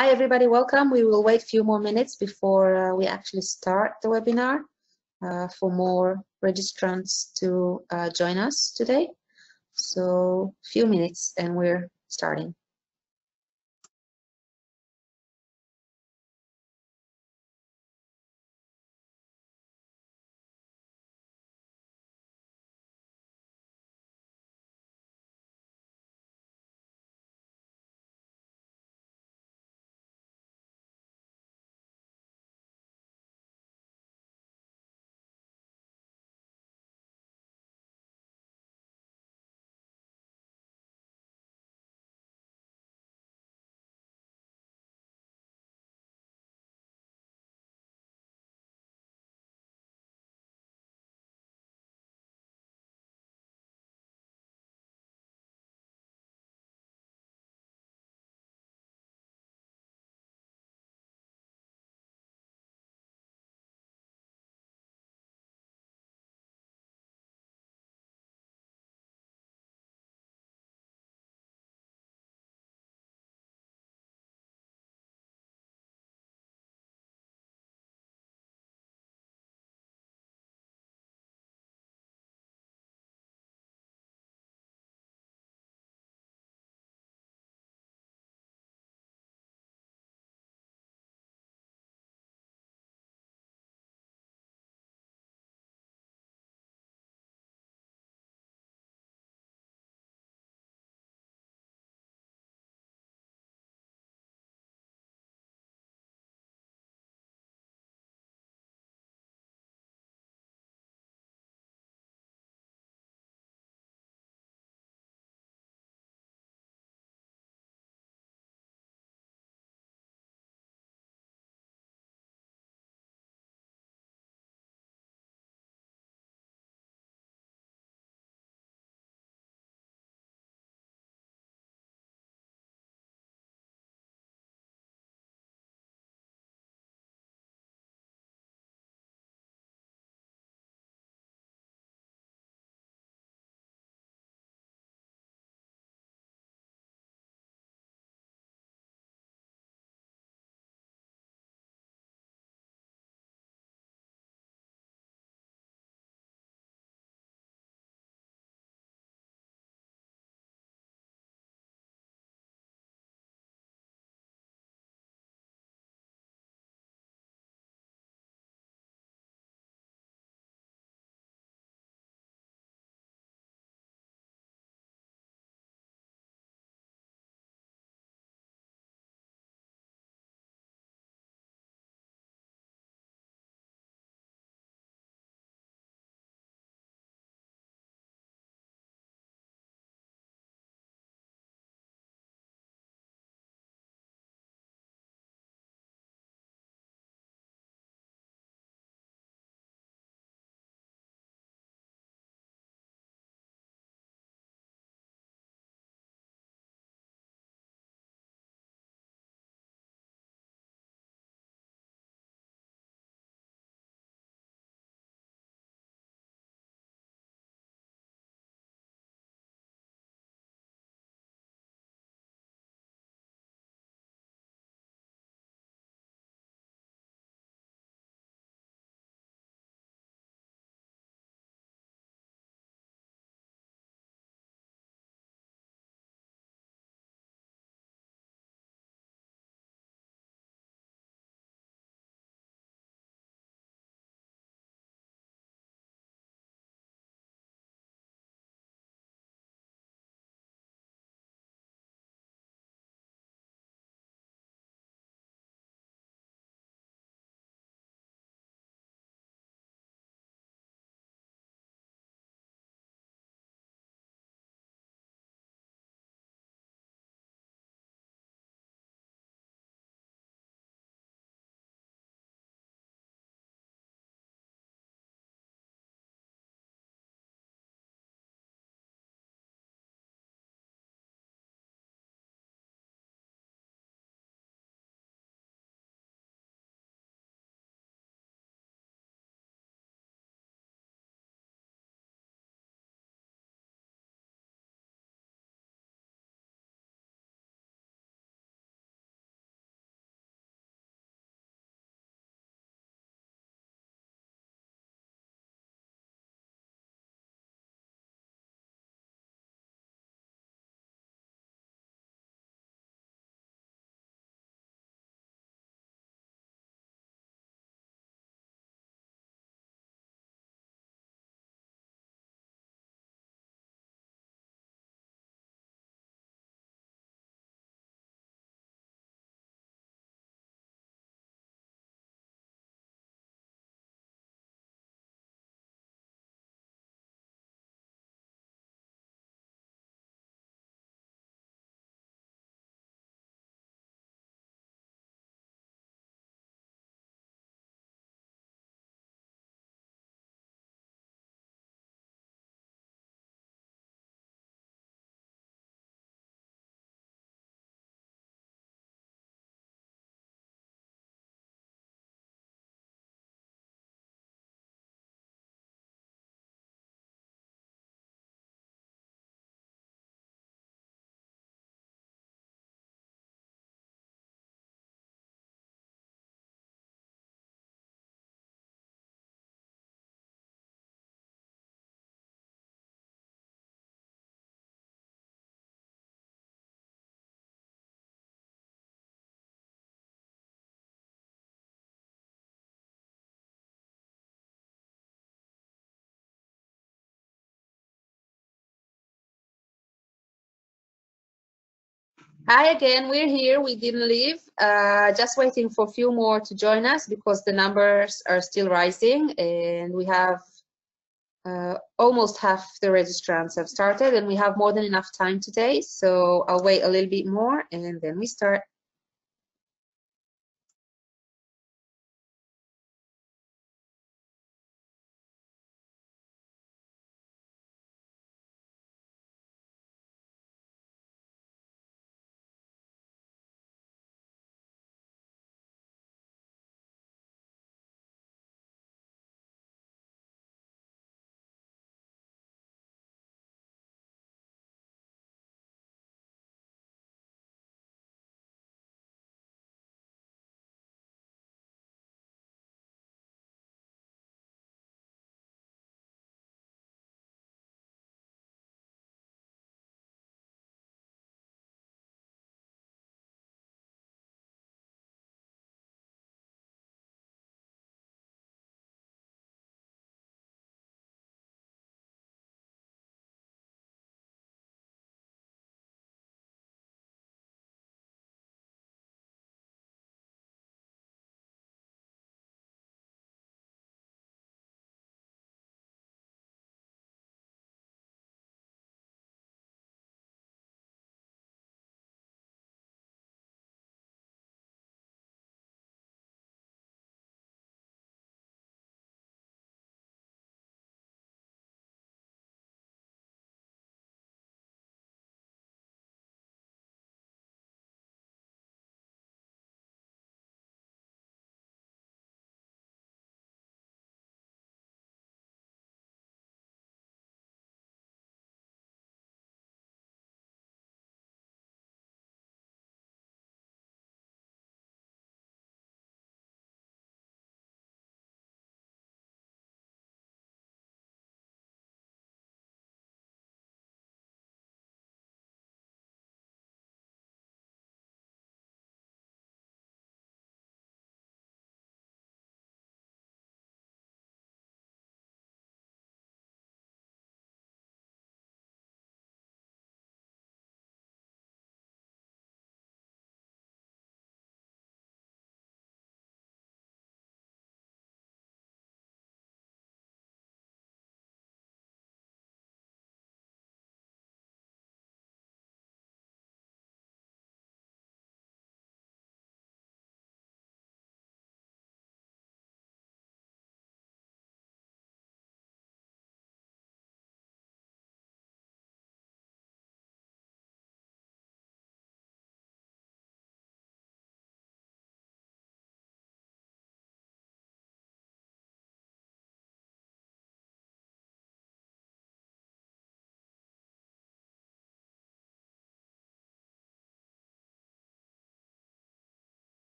Hi, everybody. Welcome. We will wait a few more minutes before we actually start the webinar for more registrants to join us today. So, a few minutes and we're starting. Hi again, we're here. We didn't leave. Just waiting for a few more to join us because the numbers are still rising, and we have almost half the registrants have started, and we have more than enough time today. So I'll wait a little bit more, and then we start.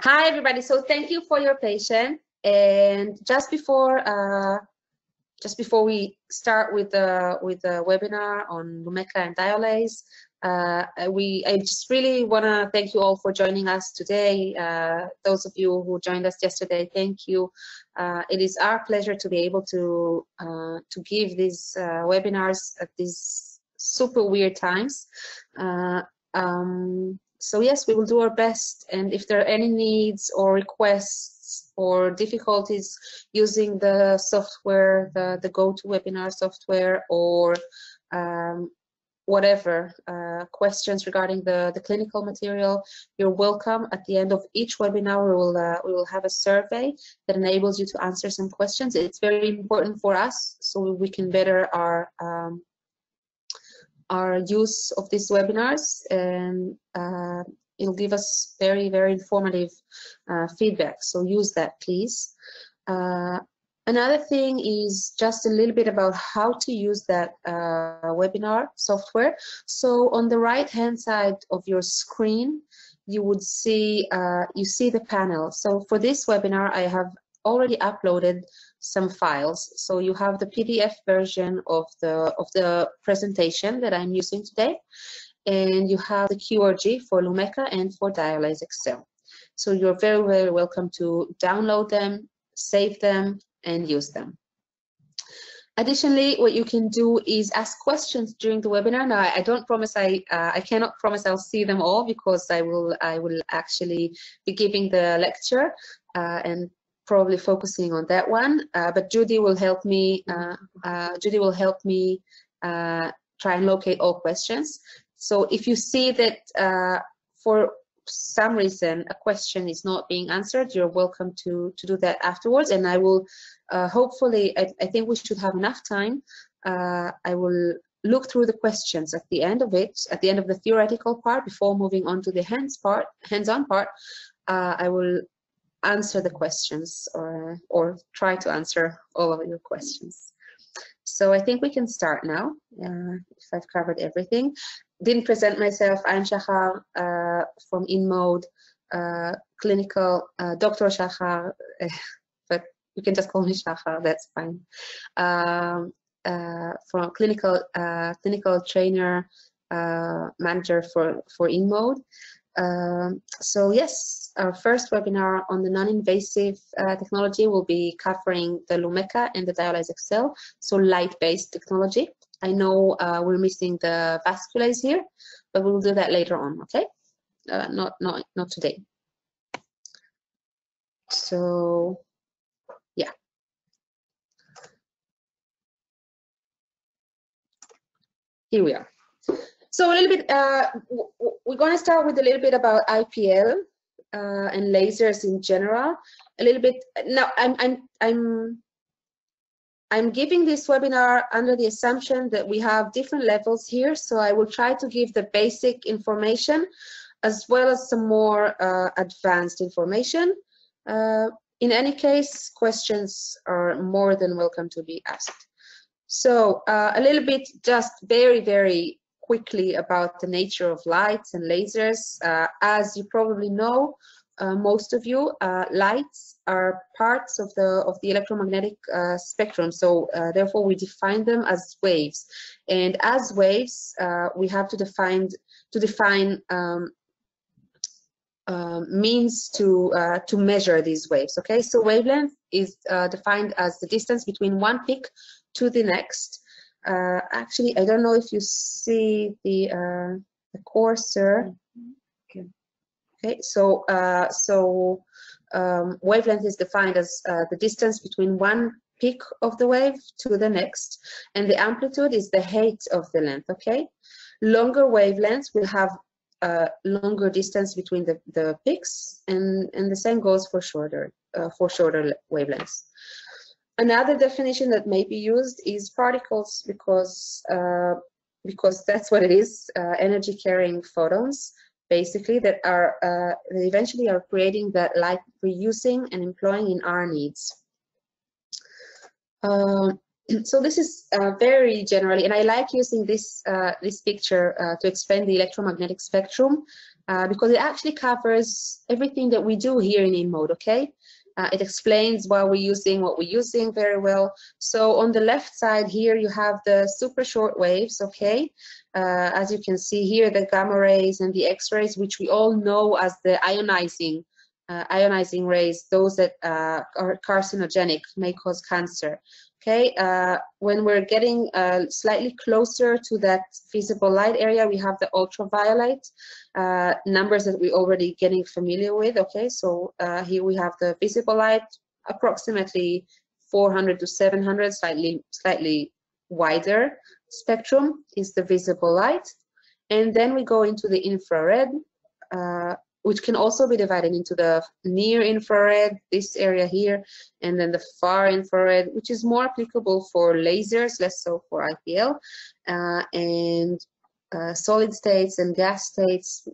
Hi, everybody. So thank you for your patience. And just before we start with the webinar on Lumecca and Diolaze, I just really want to thank you all for joining us today. Those of you who joined us yesterday, thank you. It is our pleasure to be able to give these webinars at these super weird times. So yes, we will do our best, and if there are any needs or requests or difficulties using the software, the GoToWebinar software, or whatever questions regarding the clinical material, you're welcome. At the end of each webinar, we will have a survey that enables you to answer some questions. It's very important for us so we can better our use of these webinars, and it'll give us very, very informative feedback. So use that, please. Another thing is just a little bit about how to use that webinar software. So on the right-hand side of your screen, you would see the panel. So for this webinar, I have already uploaded some files. So you have the PDF version of the presentation that I'm using today, and you have the QRG for Lumecca and for DiolazeXL. So you're very, very welcome to download them, save them, and use them. Additionally, what you can do is ask questions during the webinar. Now, I don't promise I cannot promise I'll see them all, because I will actually be giving the lecture and probably focusing on that one. But Judy will help me. Judy will help me try and locate all questions. So if you see that for some reason a question is not being answered, you're welcome to do that afterwards, and I will hopefully, I think we should have enough time. I will look through the questions at the end of it, at the end of the theoretical part, before moving on to the hands-on part. I will answer the questions, or try to answer all of your questions. So I think we can start now, if I've covered everything. Didn't present myself. I'm Shahar from InMode Clinical, Dr. Shahar, but you can just call me Shahar, that's fine. From clinical trainer, manager for InMode. So yes, our first webinar on the non-invasive technology will be covering the Lumecca and the DiolazeXL, so light-based technology. I know we're missing the vasculars here, but we'll do that later on, okay? Not today. So yeah. Here we are. So a little bit, we're going to start with a little bit about IPL and lasers in general. A little bit. Now, I'm giving this webinar under the assumption that we have different levels here. So I will try to give the basic information as well as some more advanced information. In any case, questions are more than welcome to be asked. So a little bit, just very, very quickly about the nature of lights and lasers. As you probably know, most of you, lights are parts of the electromagnetic spectrum. So therefore, we define them as waves. And as waves, we have to define means to measure these waves. Okay, so wavelength is defined as the distance between one peak to the next. Actually, I don't know if you see the cursor. Okay, so wavelength is defined as the distance between one peak of the wave to the next, and the amplitude is the height of the length. Okay, longer wavelengths will have longer distance between the peaks, and the same goes for shorter wavelengths. Another definition that may be used is particles, because that's what it is, energy carrying photons, basically, that are that eventually are creating that light we're using and employing in our needs. So this is very generally, and I like using this this picture to explain the electromagnetic spectrum, because it actually covers everything that we do here in InMode. Okay. It explains why we're using what we're using very well. So on the left side here, you have the super short waves, okay? As you can see here, the gamma rays and the X-rays, which we all know as the ionizing rays, those that are carcinogenic, may cause cancer. Okay, when we're getting slightly closer to that visible light area, we have the ultraviolet numbers that we're already getting familiar with. Okay, so here we have the visible light, approximately 400 to 700, slightly wider spectrum is the visible light. And then we go into the infrared, which can also be divided into the near infrared, this area here, and then the far infrared, which is more applicable for lasers, less so for IPL, and solid states and gas states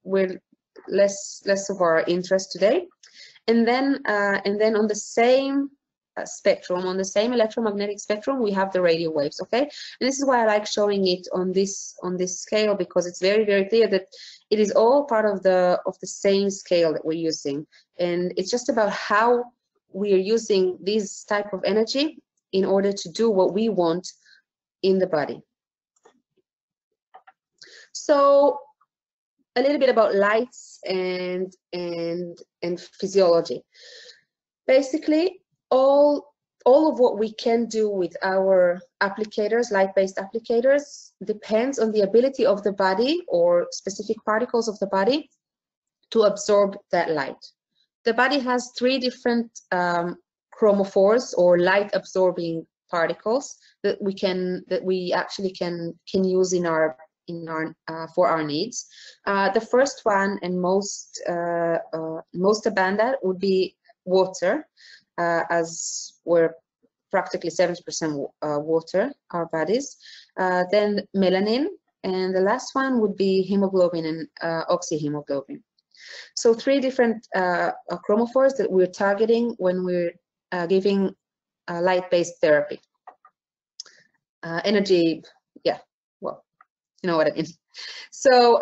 were less of our interest today. And then on the same spectrum, on the same electromagnetic spectrum, we have the radio waves. Okay, and this is why I like showing it on this scale, because it's very, very clear that it is all part of the same scale that we're using, and it's just about how we are using this type of energy in order to do what we want in the body. So a little bit about lights and physiology. Basically, all of what we can do with our applicators, light-based applicators, depends on the ability of the body or specific particles of the body to absorb that light. The body has 3 different chromophores or light-absorbing particles that we actually can use for our needs. The first one and most abundant would be water, as we're practically 70% water, our bodies. Then melanin, and the last one would be hemoglobin and oxyhemoglobin. So 3 different chromophores that we're targeting when we're giving light-based therapy. Energy, yeah, well, you know what I mean. So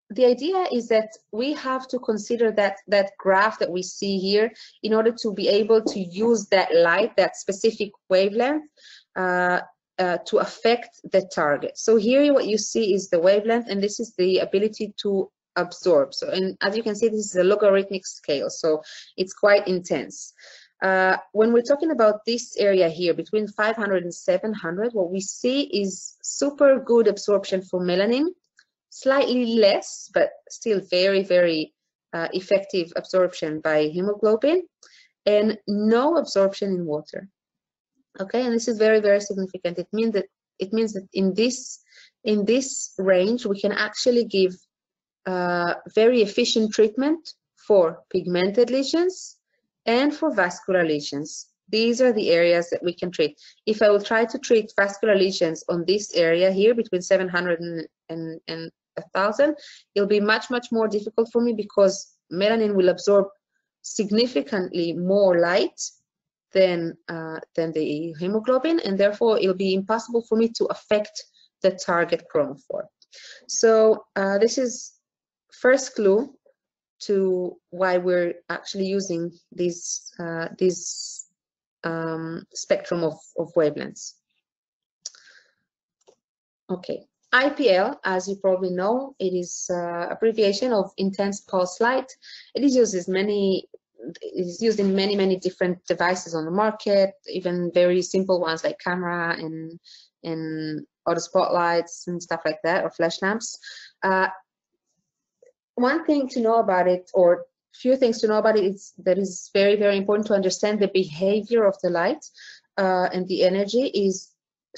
the idea is that we have to consider that graph that we see here in order to be able to use that light, that specific wavelength, to affect the target. So here what you see is the wavelength, and this is the ability to absorb. So, and as you can see, this is a logarithmic scale, so it's quite intense. When we're talking about this area here between 500 and 700, what we see is super good absorption for melanin, slightly less, but still very, very effective absorption by hemoglobin, and no absorption in water. Okay, and this is very, very significant. It means that in this range we can actually give very efficient treatment for pigmented lesions and for vascular lesions. These are the areas that we can treat. If I will try to treat vascular lesions on this area here between 700 and 1,000, it'll be much, much more difficult for me, because melanin will absorb significantly more light than the hemoglobin, and therefore it'll be impossible for me to affect the target chromophore. So this is first clue to why we're actually using this spectrum of wavelengths. Okay, IPL, as you probably know, it is abbreviation of intense pulse light. It is used in many different devices on the market, even very simple ones like camera and auto spotlights and stuff like that, or flash lamps. One thing to know about it, or few things to know about it, is that is very, very important to understand the behavior of the light and the energy. Is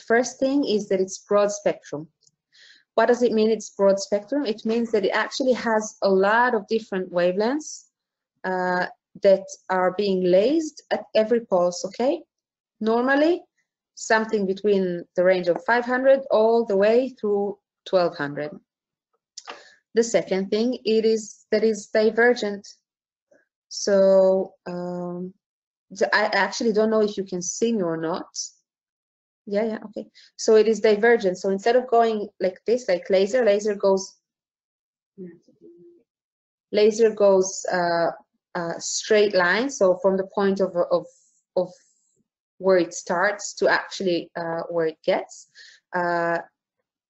first thing is that it's broad spectrum. What does it mean it's broad spectrum? It means that it actually has a lot of different wavelengths that are being lased at every pulse, okay? Normally, something between the range of 500 all the way through 1200. The second thing, it is divergent. So I actually don't know if you can see me or not. Yeah, okay. So it is divergent. So instead of going like this, like laser goes straight line. So from the point of where it starts to actually where it gets,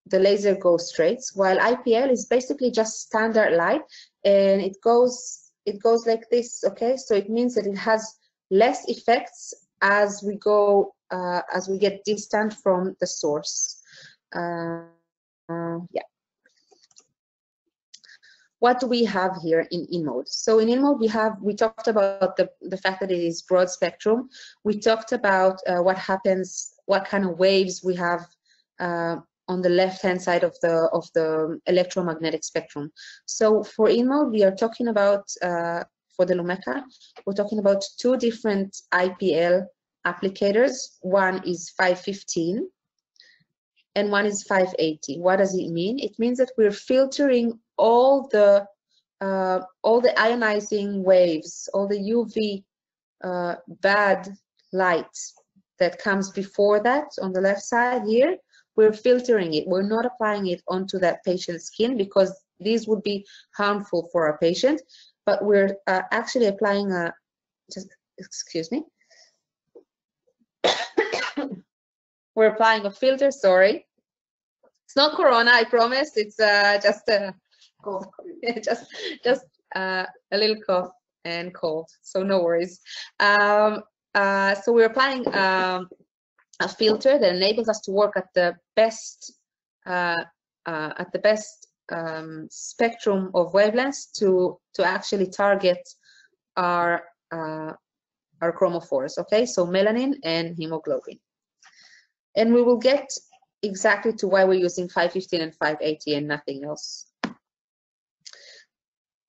the laser goes straight. While IPL is basically just standard light, and it goes like this. Okay, so it means that it has less effects as we go as we get distant from the source. Yeah. what do we have here in InMode? So in InMode, we talked about the fact that it is broad spectrum. We talked about what happens, what kind of waves we have on the left-hand side of the electromagnetic spectrum. So for InMode, we are talking about, for the Lumecca, we're talking about two different IPL applicators. One is 515 and one is 580. What does it mean? It means that we're filtering all the ionizing waves, all the UV bad light that comes before that on the left side here. We're filtering it. We're not applying it onto that patient's skin because these would be harmful for our patient, but we're actually applying a, just excuse me. We're applying a filter, sorry. It's not Corona, I promise. It's just a cough. just a little cough and cold, so no worries. So we're applying a filter that enables us to work at the best spectrum of wavelengths to actually target our chromophores. Okay, so melanin and hemoglobin, and we will get exactly to why we're using 515 and 580 and nothing else.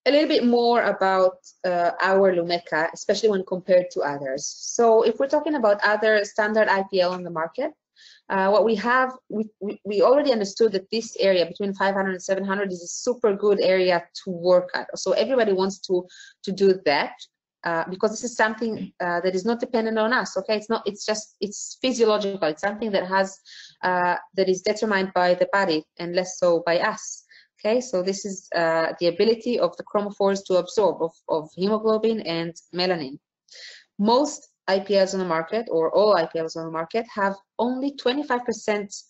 A little bit more about our Lumecca, especially when compared to others. So if we're talking about other standard IPL on the market, what we have, we already understood that this area between 500 and 700 is a super good area to work at. So everybody wants to do that because this is something that is not dependent on us. Okay, it's physiological. It's something that has that is determined by the body and less so by us. Okay, so this is the ability of the chromophores to absorb of hemoglobin and melanin. Most IPLs on the market, or all IPLs on the market, have only 25%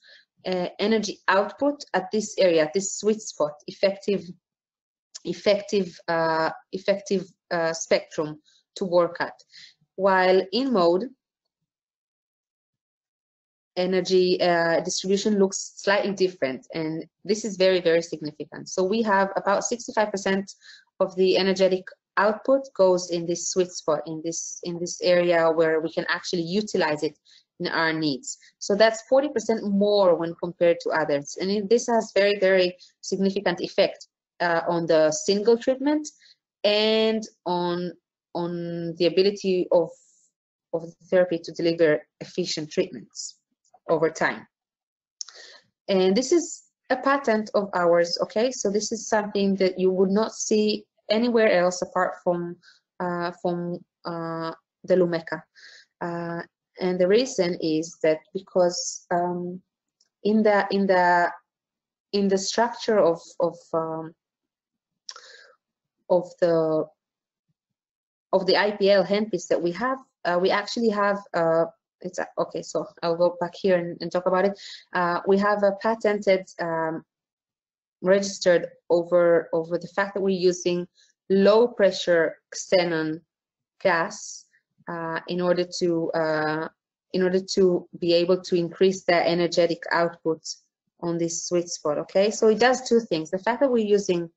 energy output at this area, this sweet spot, effective spectrum to work at. While InMode, energy distribution looks slightly different, and this is very, very significant. So we have about 65% of the energetic output goes in this sweet spot, in this area where we can actually utilize it in our needs. So that's 40% more when compared to others, and this has very, very significant effect on the single treatment and on the ability of the therapy to deliver efficient treatments over time. And this is a patent of ours. Okay, so this is something that you would not see anywhere else apart from the Lumecca. And the reason is that because in the structure of the IPL handpiece that we have, we actually have it's okay. So I'll go back here and talk about it. We have a patented registered over the fact that we're using low pressure xenon gas in order to be able to increase the energetic output on this sweet spot. Okay, so it does two things. The fact that we're using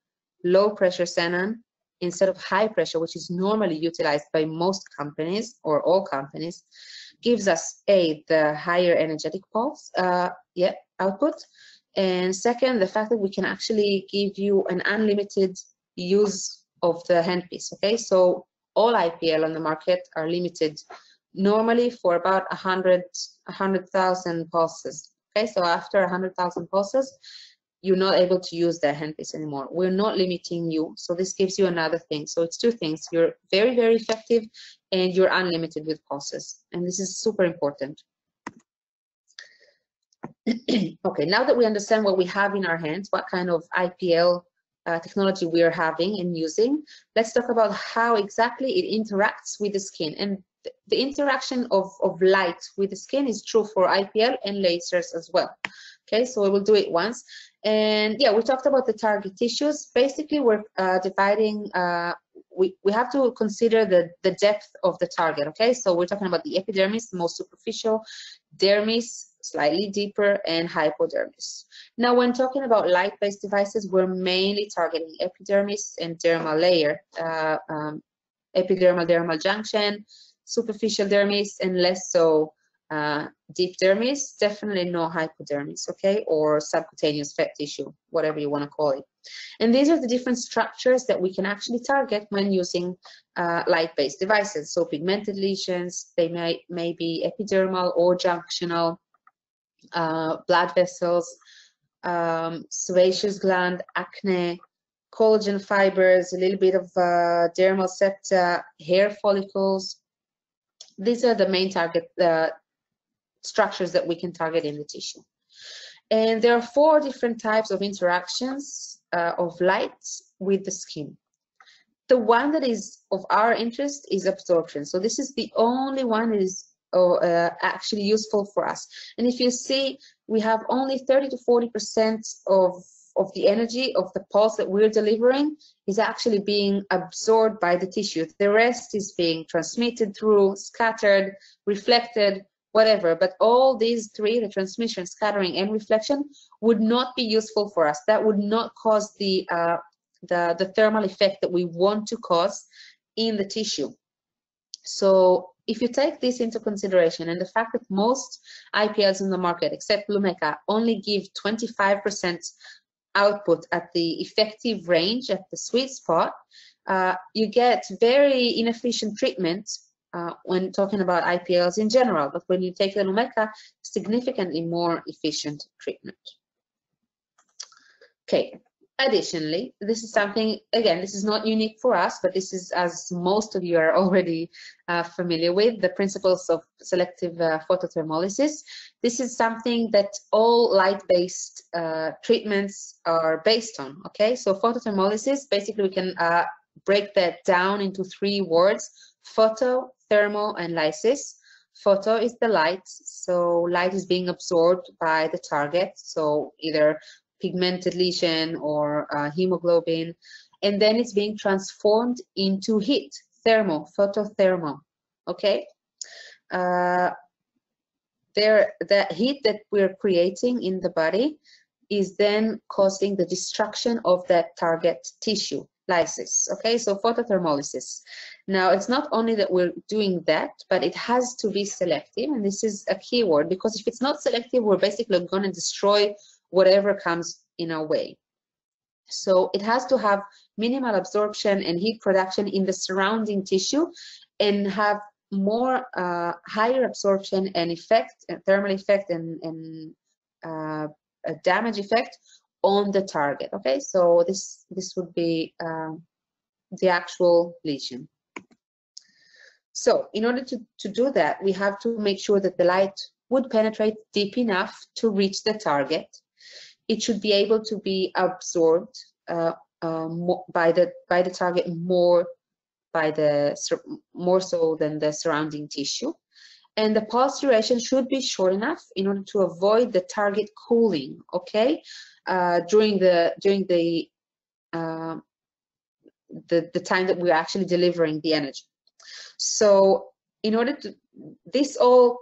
low pressure xenon instead of high pressure, which is normally utilized by most companies or all companies, gives us the higher energetic pulse output, and second, the fact that we can actually give you an unlimited use of the handpiece. Okay, so all IPL on the market are limited normally for about 100,000 pulses. Okay, so after 100,000 pulses, you're not able to use the handpiece anymore. We're not limiting you, so this gives you another thing. So it's two things: you're very, very effective, and you're unlimited with pulses, and this is super important. Okay, now that we understand what we have in our hands, what kind of IPL technology we are having and using, let's talk about how exactly it interacts with the skin. And the interaction of light with the skin is true for IPL and lasers as well. Okay, so we will do it once. And yeah, we talked about the target tissues. Basically, we're dividing, we have to consider the depth of the target. Okay, so we're talking about the epidermis, the most superficial, dermis, slightly deeper, and hypodermis. Now, when talking about light-based devices, we're mainly targeting epidermis and dermal layer, epidermal-dermal junction, superficial dermis, and less so deep dermis, definitely no hypodermis, okay, or subcutaneous fat tissue, whatever you want to call it. And these are the different structures that we can actually target when using light-based devices. So pigmented lesions, they may be epidermal or junctional, blood vessels, sebaceous gland, acne, collagen fibers, a little bit of dermal septa, hair follicles. These are the main target structures that we can target in the tissue. And there are 4 different types of interactions of light with the skin. The one that is of our interest is absorption. So this is the only one that is actually useful for us. And if you see, we have only 30 to 40% of the energy of the pulse that we're delivering is actually being absorbed by the tissue. The rest is being transmitted through, scattered, reflected, whatever. But all these 3, the transmission, scattering, and reflection, would not be useful for us. That would not cause the thermal effect that we want to cause in the tissue. So if you take this into consideration, and the fact that most IPLs in the market, except Lumecca, only give 25% output at the effective range, at the sweet spot, you get very inefficient treatment when talking about IPLs in general. But when you take the Lumecca, significantly more efficient treatment. Okay. Additionally, this is something, again, this is not unique for us, but this is, as most of you are already familiar with, the principles of selective photothermolysis. This is something that all light-based treatments are based on, okay? So photothermolysis, basically we can break that down into 3 words: photo, thermo, and lysis. Photo is the light, so light is being absorbed by the target, so either pigmented lesion or hemoglobin, and then it's being transformed into heat, thermo, photothermo, okay? The heat that we're creating in the body is then causing the destruction of that target tissue, lysis, okay? So photothermolysis. Now, it's not only that we're doing that, but it has to be selective, and this is a key word, because if it's not selective, we're basically going to destroy whatever comes in our way. So it has to have minimal absorption and heat production in the surrounding tissue, and have more higher absorption and effect, thermal effect, and a damage effect on the target. Okay, so this would be the actual lesion. So in order to do that, we have to make sure that the light would penetrate deep enough to reach the target. It should be able to be absorbed by the target more so than the surrounding tissue, and the pulse duration should be short enough in order to avoid the target cooling. Okay, during the time that we're actually delivering the energy. So in order to this all.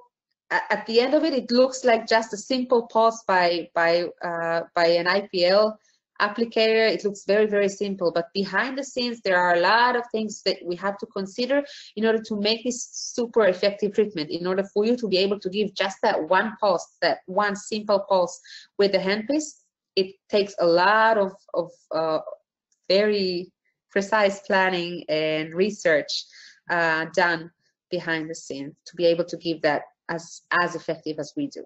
At the end of it, it looks like just a simple pulse by an IPL applicator. It looks very, very simple, but behind the scenes, there are a lot of things that we have to consider in order to make this super effective treatment. In order for you to be able to give just that one pulse, that one simple pulse with the handpiece, it takes a lot of very precise planning and research done behind the scenes to be able to give that as effective as we do.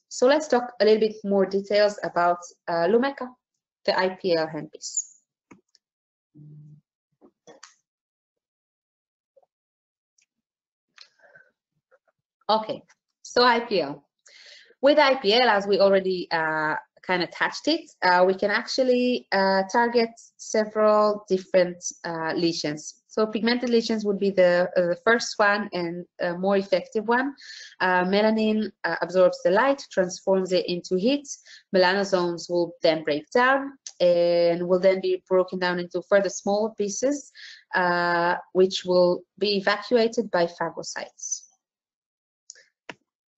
So let's talk a little bit more details about Lumecca, the IPL handpiece. Okay, so IPL. With IPL, as we already kind of touched it, we can actually target several different lesions. So pigmented lesions would be the first one and more effective one. Melanin absorbs the light, transforms it into heat. Melanosomes will then break down and will then be broken down into further smaller pieces, which will be evacuated by phagocytes.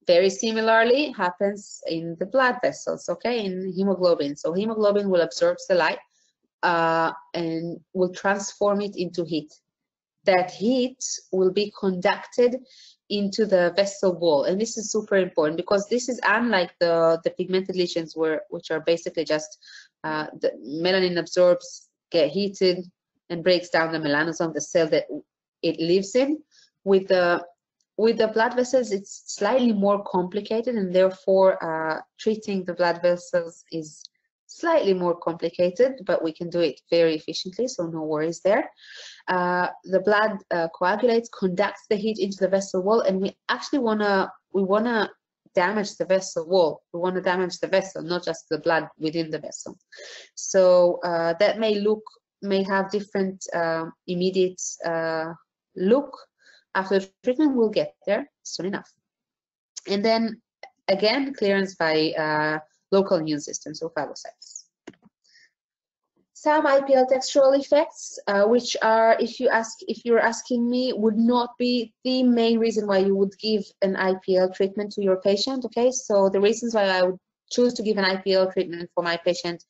Very similarly happens in the blood vessels, okay, in hemoglobin. So hemoglobin will absorb the light and will transform it into heat. That heat will be conducted into the vessel wall, and this is super important because this is unlike the pigmented lesions which are basically just the melanin absorbs, get heated, and breaks down the melanosome, the cell that it lives in. With the blood vessels, it's slightly more complicated, and therefore treating the blood vessels is slightly more complicated, but we can do it very efficiently, so no worries there. The blood coagulates, conducts the heat into the vessel wall, and we actually wanna damage the vessel wall. We want to damage the vessel, not just the blood within the vessel. So that may have different immediate look after treatment. We'll get there soon enough. And then again, clearance by local immune system, so phagocytes. Some IPL textural effects, which are, if you're asking me, would not be the main reason why you would give an IPL treatment to your patient. Okay, so the reasons why I would choose to give an IPL treatment for my patient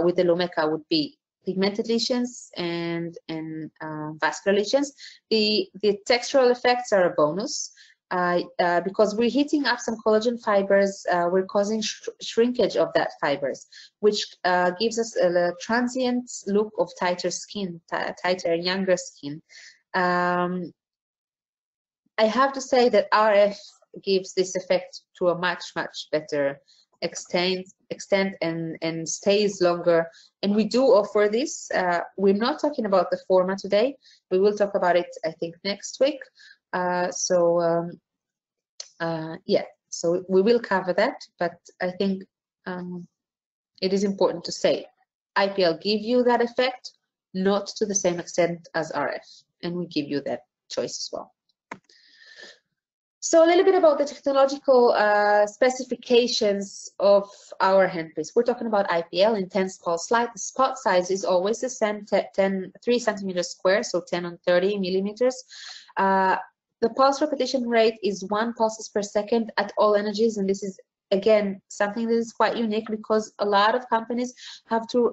with the Lumecca would be pigmented lesions and vascular lesions. The textural effects are a bonus. Because we're heating up some collagen fibers, we're causing shrinkage of that fibers, which gives us a transient look of tighter skin, tighter, younger skin. I have to say that RF gives this effect to a much better extent and stays longer. And we do offer this. We're not talking about the format today. We will talk about it, I think, next week. Yeah, so we will cover that, but I think it is important to say IPL give you that effect, not to the same extent as RF, and we give you that choice as well. So a little bit about the technological specifications of our handpiece. We're talking about IPL, intense pulse light. The spot size is always the same, 3 centimeters square, so 10 on 30 millimeters. The pulse repetition rate is 1 pulses per second at all energies, and this is again something that is quite unique because a lot of companies have to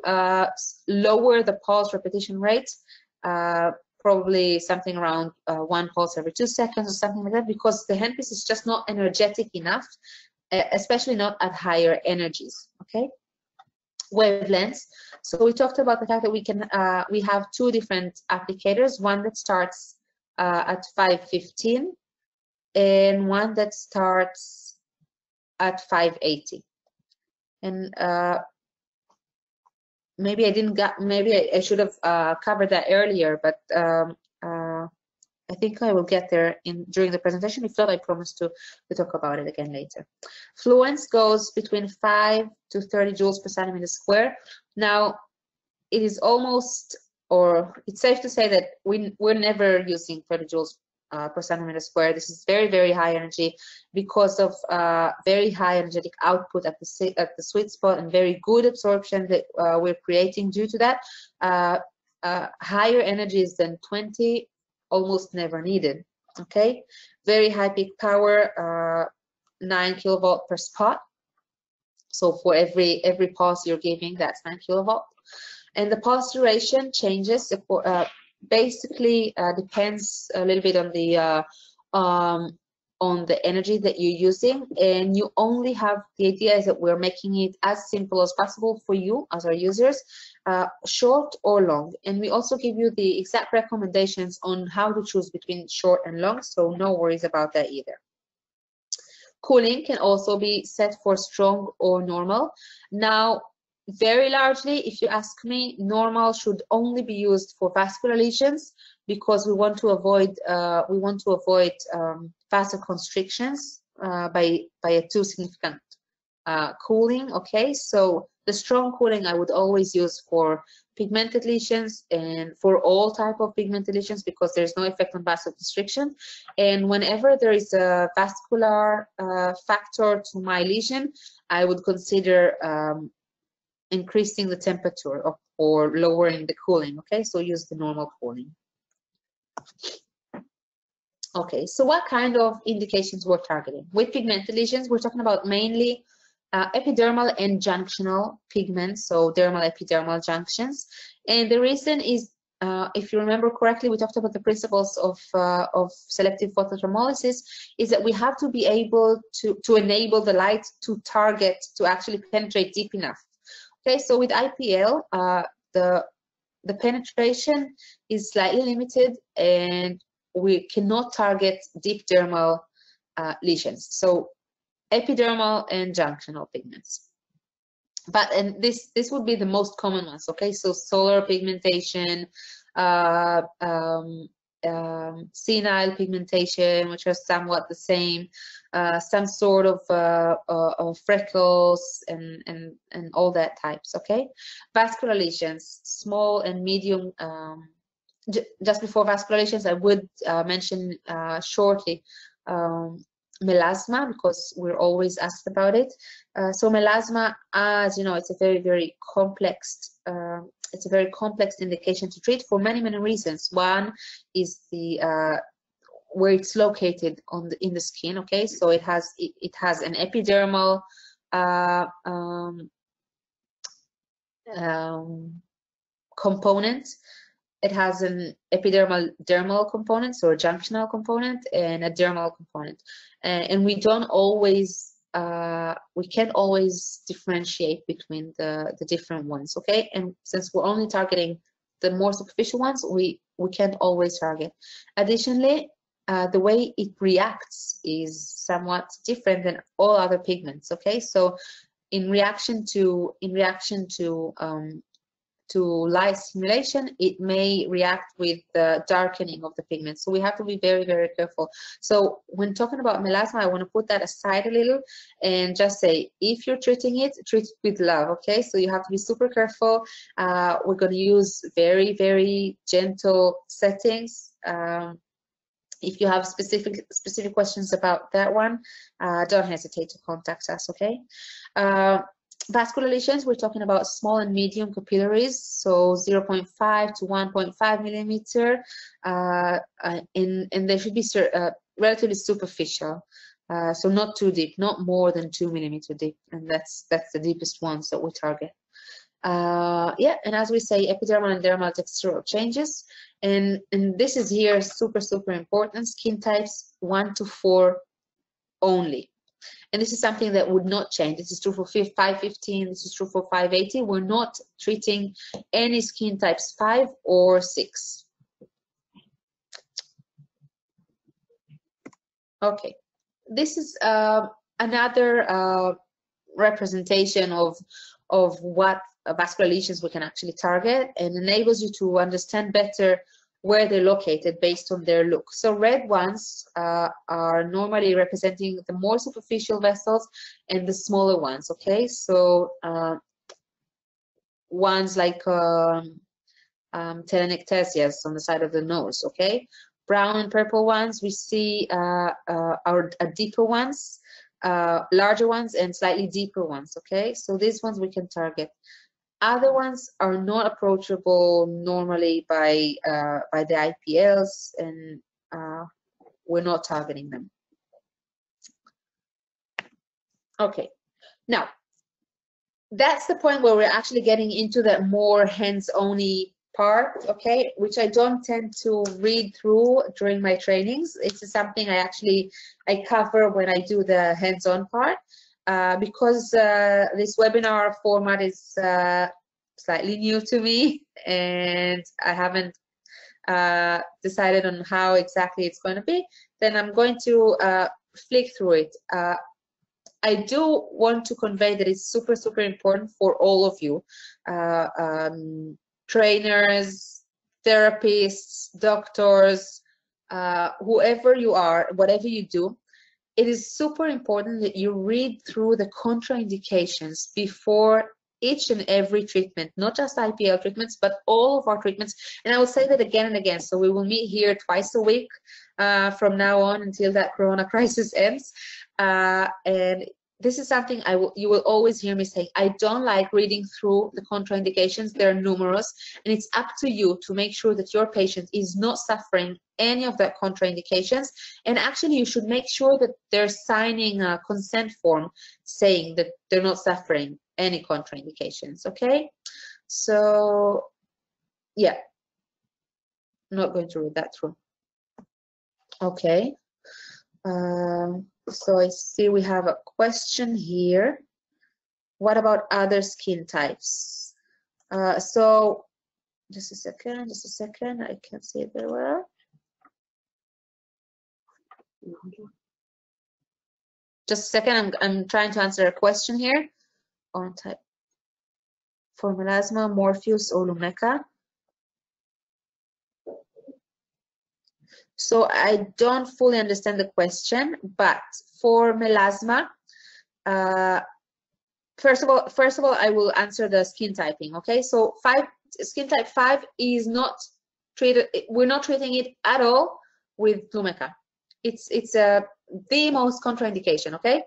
lower the pulse repetition rate, probably something around 1 pulse every 2 seconds or something like that, because the handpiece is just not energetic enough, especially not at higher energies. Okay, wavelengths. So we talked about the fact that we have 2 different applicators, one that starts at 515 and one that starts at 580. And maybe I should have covered that earlier, but I think I will get there during the presentation. If not, I promise to talk about it again later. Fluence goes between 5 to 30 joules per centimeter square. Now, it is almost, or it's safe to say that we're never using 30 joules per centimeter square. This is very high energy because of very high energetic output at the sweet spot and very good absorption that we're creating due to that. Higher energies than 20 almost never needed. Okay, very high peak power, 9 kilovolt per spot. So for every pulse you're giving, that's 9 kilovolt. And the pulse duration changes. Basically, depends a little bit on the energy that you're using, and you only have, the idea is that we're making it as simple as possible for you as our users, short or long. And we also give you the exact recommendations on how to choose between short and long, so no worries about that either. Cooling can also be set for strong or normal. Now, very largely, if you ask me, normal should only be used for vascular lesions because we want to avoid vasoconstrictions by a too significant cooling. Okay, so the strong cooling I would always use for pigmented lesions and for all type of pigmented lesions because there's no effect on vasoconstriction. And whenever there is a vascular factor to my lesion, I would consider increasing the temperature or lowering the cooling. Okay, so use the normal cooling. Okay, so what kind of indications we're targeting? With pigmented lesions, we're talking about mainly epidermal and junctional pigments, so dermal epidermal junctions. And the reason is, if you remember correctly, we talked about the principles of selective photothermolysis, is that we have to be able to enable the light to target, to actually penetrate deep enough. Okay, so with IPL, the penetration is slightly limited, and we cannot target deep dermal lesions. So epidermal and junctional pigments. And this would be the most common ones. Okay, so solar pigmentation, senile pigmentation, which are somewhat the same, some sort of freckles and all that types. Okay, vascular lesions, small and medium. Just before vascular lesions, I would mention shortly melasma, because we're always asked about it. So melasma, as you know, it's a very complex. It's a very complex indication to treat for many reasons. One is the where it's located in the skin. Okay, so it has an epidermal component. It has an dermal component, so a junctional component, and a dermal component. And we don't always, we can't always differentiate between the different ones, okay? And since we're only targeting the more superficial ones, we can't always target. Additionally, the way it reacts is somewhat different than all other pigments, okay? So in reaction to light stimulation, it may react with the darkening of the pigment. So we have to be very careful. So when talking about melasma, I want to put that aside a little and just say, if you're treating it, treat it with love, okay? So you have to be super careful. We're going to use very gentle settings. If you have specific questions about that one, don't hesitate to contact us, okay? Vascular lesions, we're talking about small and medium capillaries, so 0.5 to 1.5 millimeter, and they should be relatively superficial, so not too deep, not more than 2 millimeter deep, and that's the deepest ones that we target. Yeah, and as we say, epidermal and dermal textural changes, and this is here super important. Skin types 1 to 4 only. And this is something that would not change. This is true for 515, this is true for 580. We're not treating any skin types 5 or 6. Okay, this is another representation of what vascular lesions we can actually target, and enables you to understand better where they're located based on their look. So red ones are normally representing the more superficial vessels and the smaller ones, okay? So ones like telangiectasias on the side of the nose, okay? Brown and purple ones we see are deeper ones, larger ones, and slightly deeper ones, okay? So these ones we can target. Other ones are not approachable normally by the IPLs, and we're not targeting them. Okay, now that's the point where we're actually getting into that more hands-on-y part, okay, which I don't tend to read through during my trainings. It's something I cover when I do the hands-on part. Because this webinar format is slightly new to me, and I haven't decided on how exactly it's going to be, then I'm going to flick through it. I do want to convey that it's super important for all of you, trainers, therapists, doctors, whoever you are, whatever you do. It is super important that you read through the contraindications before each and every treatment, not just IPL treatments, but all of our treatments. And I will say that again and again. So we will meet here twice a week from now on until that Corona crisis ends. And this is something you will always hear me say. I don't like reading through the contraindications. They're numerous, and it's up to you to make sure that your patient is not suffering any of the contraindications. And actually, you should make sure that they're signing a consent form saying that they're not suffering any contraindications. Okay, so yeah, I'm not going to read that through. Okay. So I see we have a question here. What about other skin types? So just a second, I can't see it very well. Just a second, I'm trying to answer a question here on type for melasma, Morpheus or Lumecca. So I don't fully understand the question, but for melasma, first of all, I will answer the skin typing. Okay, so skin type 5 is not treated. We're not treating it at all with Lumecca. It's the most contraindication. Okay,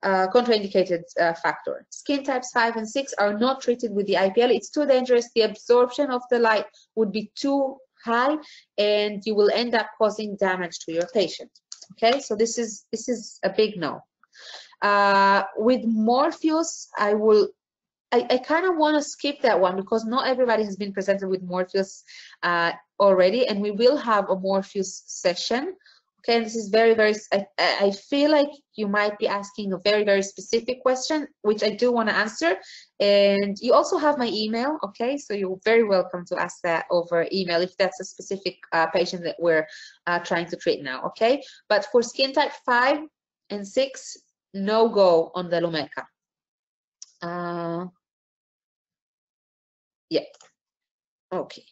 contraindicated factor. Skin types 5 and 6 are not treated with the IPL. It's too dangerous. The absorption of the light would be too high, and you will end up causing damage to your patient. Okay, so this is a big no. With Morpheus, I kind of want to skip that one because not everybody has been presented with Morpheus already, and we will have a Morpheus session. Okay, and this is very, very, I feel like you might be asking a very, very specific question, which I do want to answer. And you also have my email, okay? So you're very welcome to ask that over email if that's a specific patient that we're trying to treat now, okay? But for skin type 5 and 6, no go on the Lumecca. Yeah, okay.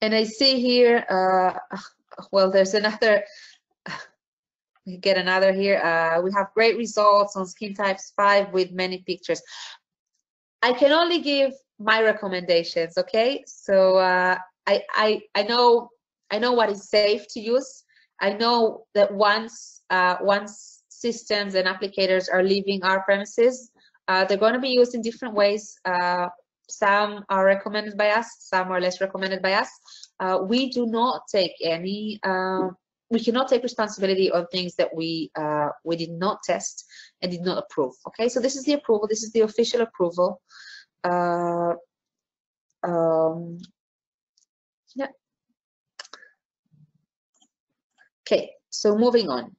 And I see here, well, there's another, we get another here. We have great results on skin types 5 with many pictures. I can only give my recommendations, okay? So I know what is safe to use. I know that once systems and applicators are leaving our premises, they're going to be used in different ways. Some are recommended by us, some are less recommended by us. We do not take any, we cannot take responsibility on things that we did not test and did not approve. Okay, so this is the approval, this is the official approval. Yeah. Okay, so moving on.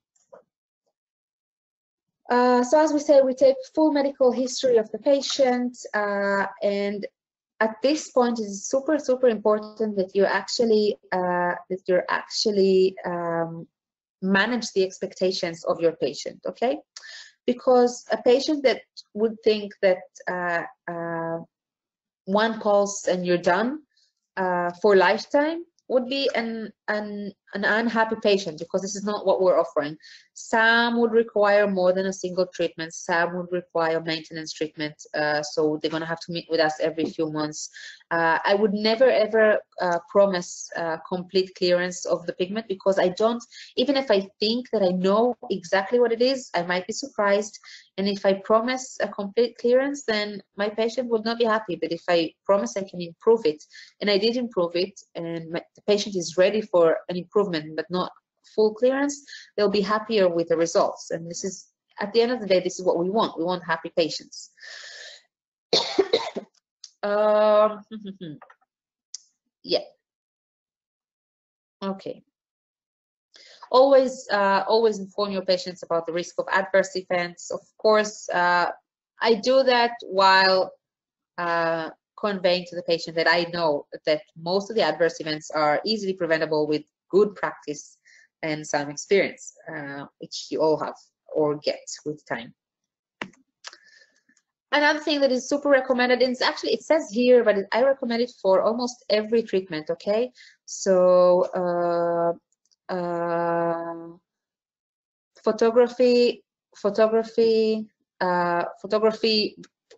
So as we say, we take full medical history of the patient, and at this point, it is super, super important that you actually manage the expectations of your patient, okay? Because a patient that would think that one pulse and you're done for lifetime would be an unhappy patient, because this is not what we're offering. Some would require more than a single treatment. Some would require maintenance treatment. So they're going to have to meet with us every few months. I would never, ever promise complete clearance of the pigment, because I don't, even if I think that I know exactly what it is, I might be surprised. And if I promise a complete clearance, then my patient will not be happy. But if I promise I can improve it, and I did improve it, and the patient is ready for an improvement but not full clearance, they'll be happier with the results. And this is, at the end of the day, this is what we want. We want happy patients. Yeah. Okay. Always inform your patients about the risk of adverse events. Of course, I do that while conveying to the patient that I know that most of the adverse events are easily preventable with good practice and some experience, which you all have or get with time. Another thing that is super recommended, and it's actually, it says here, but I recommend it for almost every treatment, okay? So photography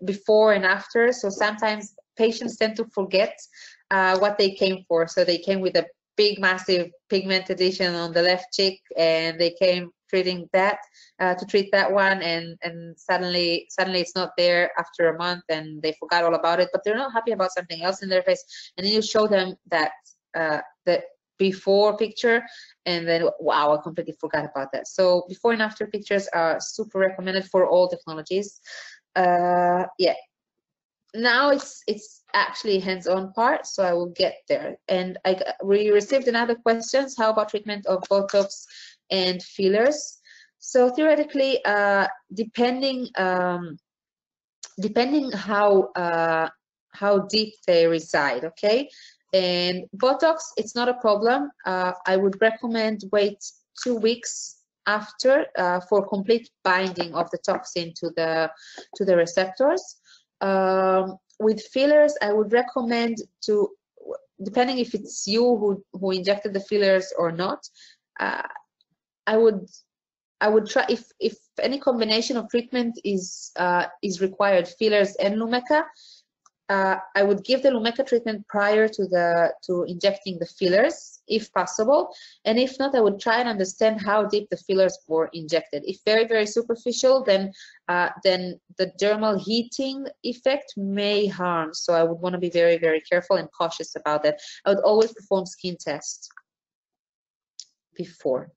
before and after. So sometimes patients tend to forget what they came for. So they came with a big, massive pigmented lesion on the left cheek, and they came treating that to treat that one, and suddenly it's not there after a month, and they forgot all about it, but they're not happy about something else in their face, and then you show them that the before picture, and then wow, I completely forgot about that. So before and after pictures are super recommended for all technologies. Yeah, now it's actually hands-on part, so I will get there. And we received another questions. How about treatment of Botox and fillers? So theoretically, depending how deep they reside, okay. And Botox, it's not a problem. I would recommend wait 2 weeks after for complete binding of the toxin to the receptors. With fillers, I would recommend to, depending if it's you who injected the fillers or not, I would try, if any combination of treatment is required, fillers and Lumecca, I would give the Lumecca treatment prior to injecting the fillers, if possible, and if not, I would try and understand how deep the fillers were injected. If very, very superficial, then the dermal heating effect may harm. So I would want to be very, very careful and cautious about that. I would always perform skin tests before.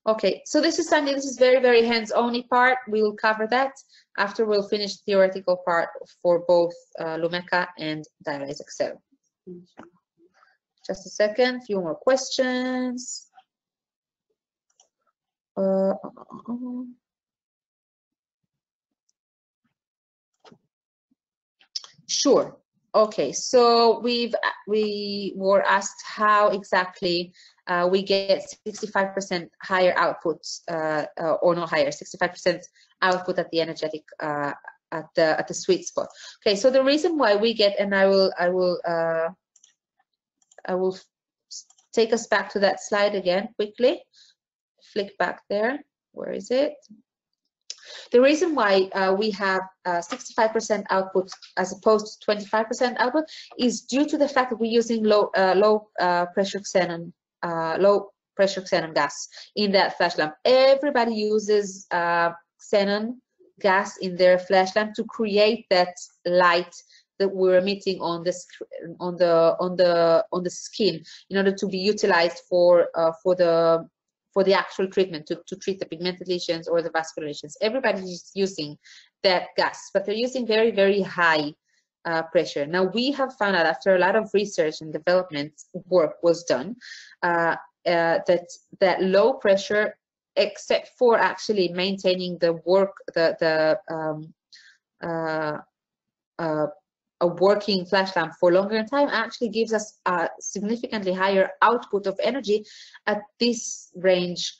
Okay, so this is something, this is very, very hands-on part. We will cover that after we'll finish the theoretical part for both Lumecca and DiolazeXL. Just a second, few more questions. Sure. Okay, so we were asked how exactly we get 65% higher output, or not higher, 65% output at the energetic at the sweet spot. Okay, so the reason why we get, and I will take us back to that slide again quickly. Flick back there. Where is it? The reason why we have 65% output as opposed to 25% output is due to the fact that we're using low pressure xenon gas in that flash lamp. Everybody uses xenon gas in their flash lamp to create that light that we're emitting on the skin in order to be utilized for the actual treatment, to treat the pigmented lesions or the vascular lesions. Everybody is using that gas, but they're using very, very high pressure. Now, we have found out after a lot of research and development work was done that low pressure, except for actually maintaining the a working flash lamp for longer in time, actually gives us a significantly higher output of energy at this range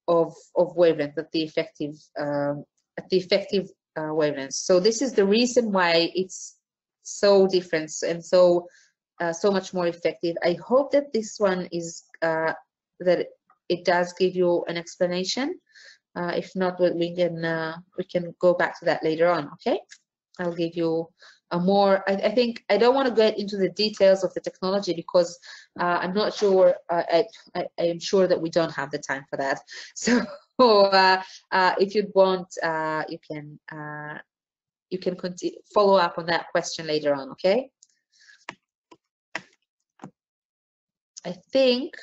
of wavelength, at the effective wavelengths. So this is the reason why it's so different and so much more effective. I hope that this one is that it does give you an explanation. If not, we can go back to that later on. Okay, I'll give you a more. I think I don't want to get into the details of the technology because I'm not sure. I am sure that we don't have the time for that. So if you'd want, you can continue, follow up on that question later on. Okay. I think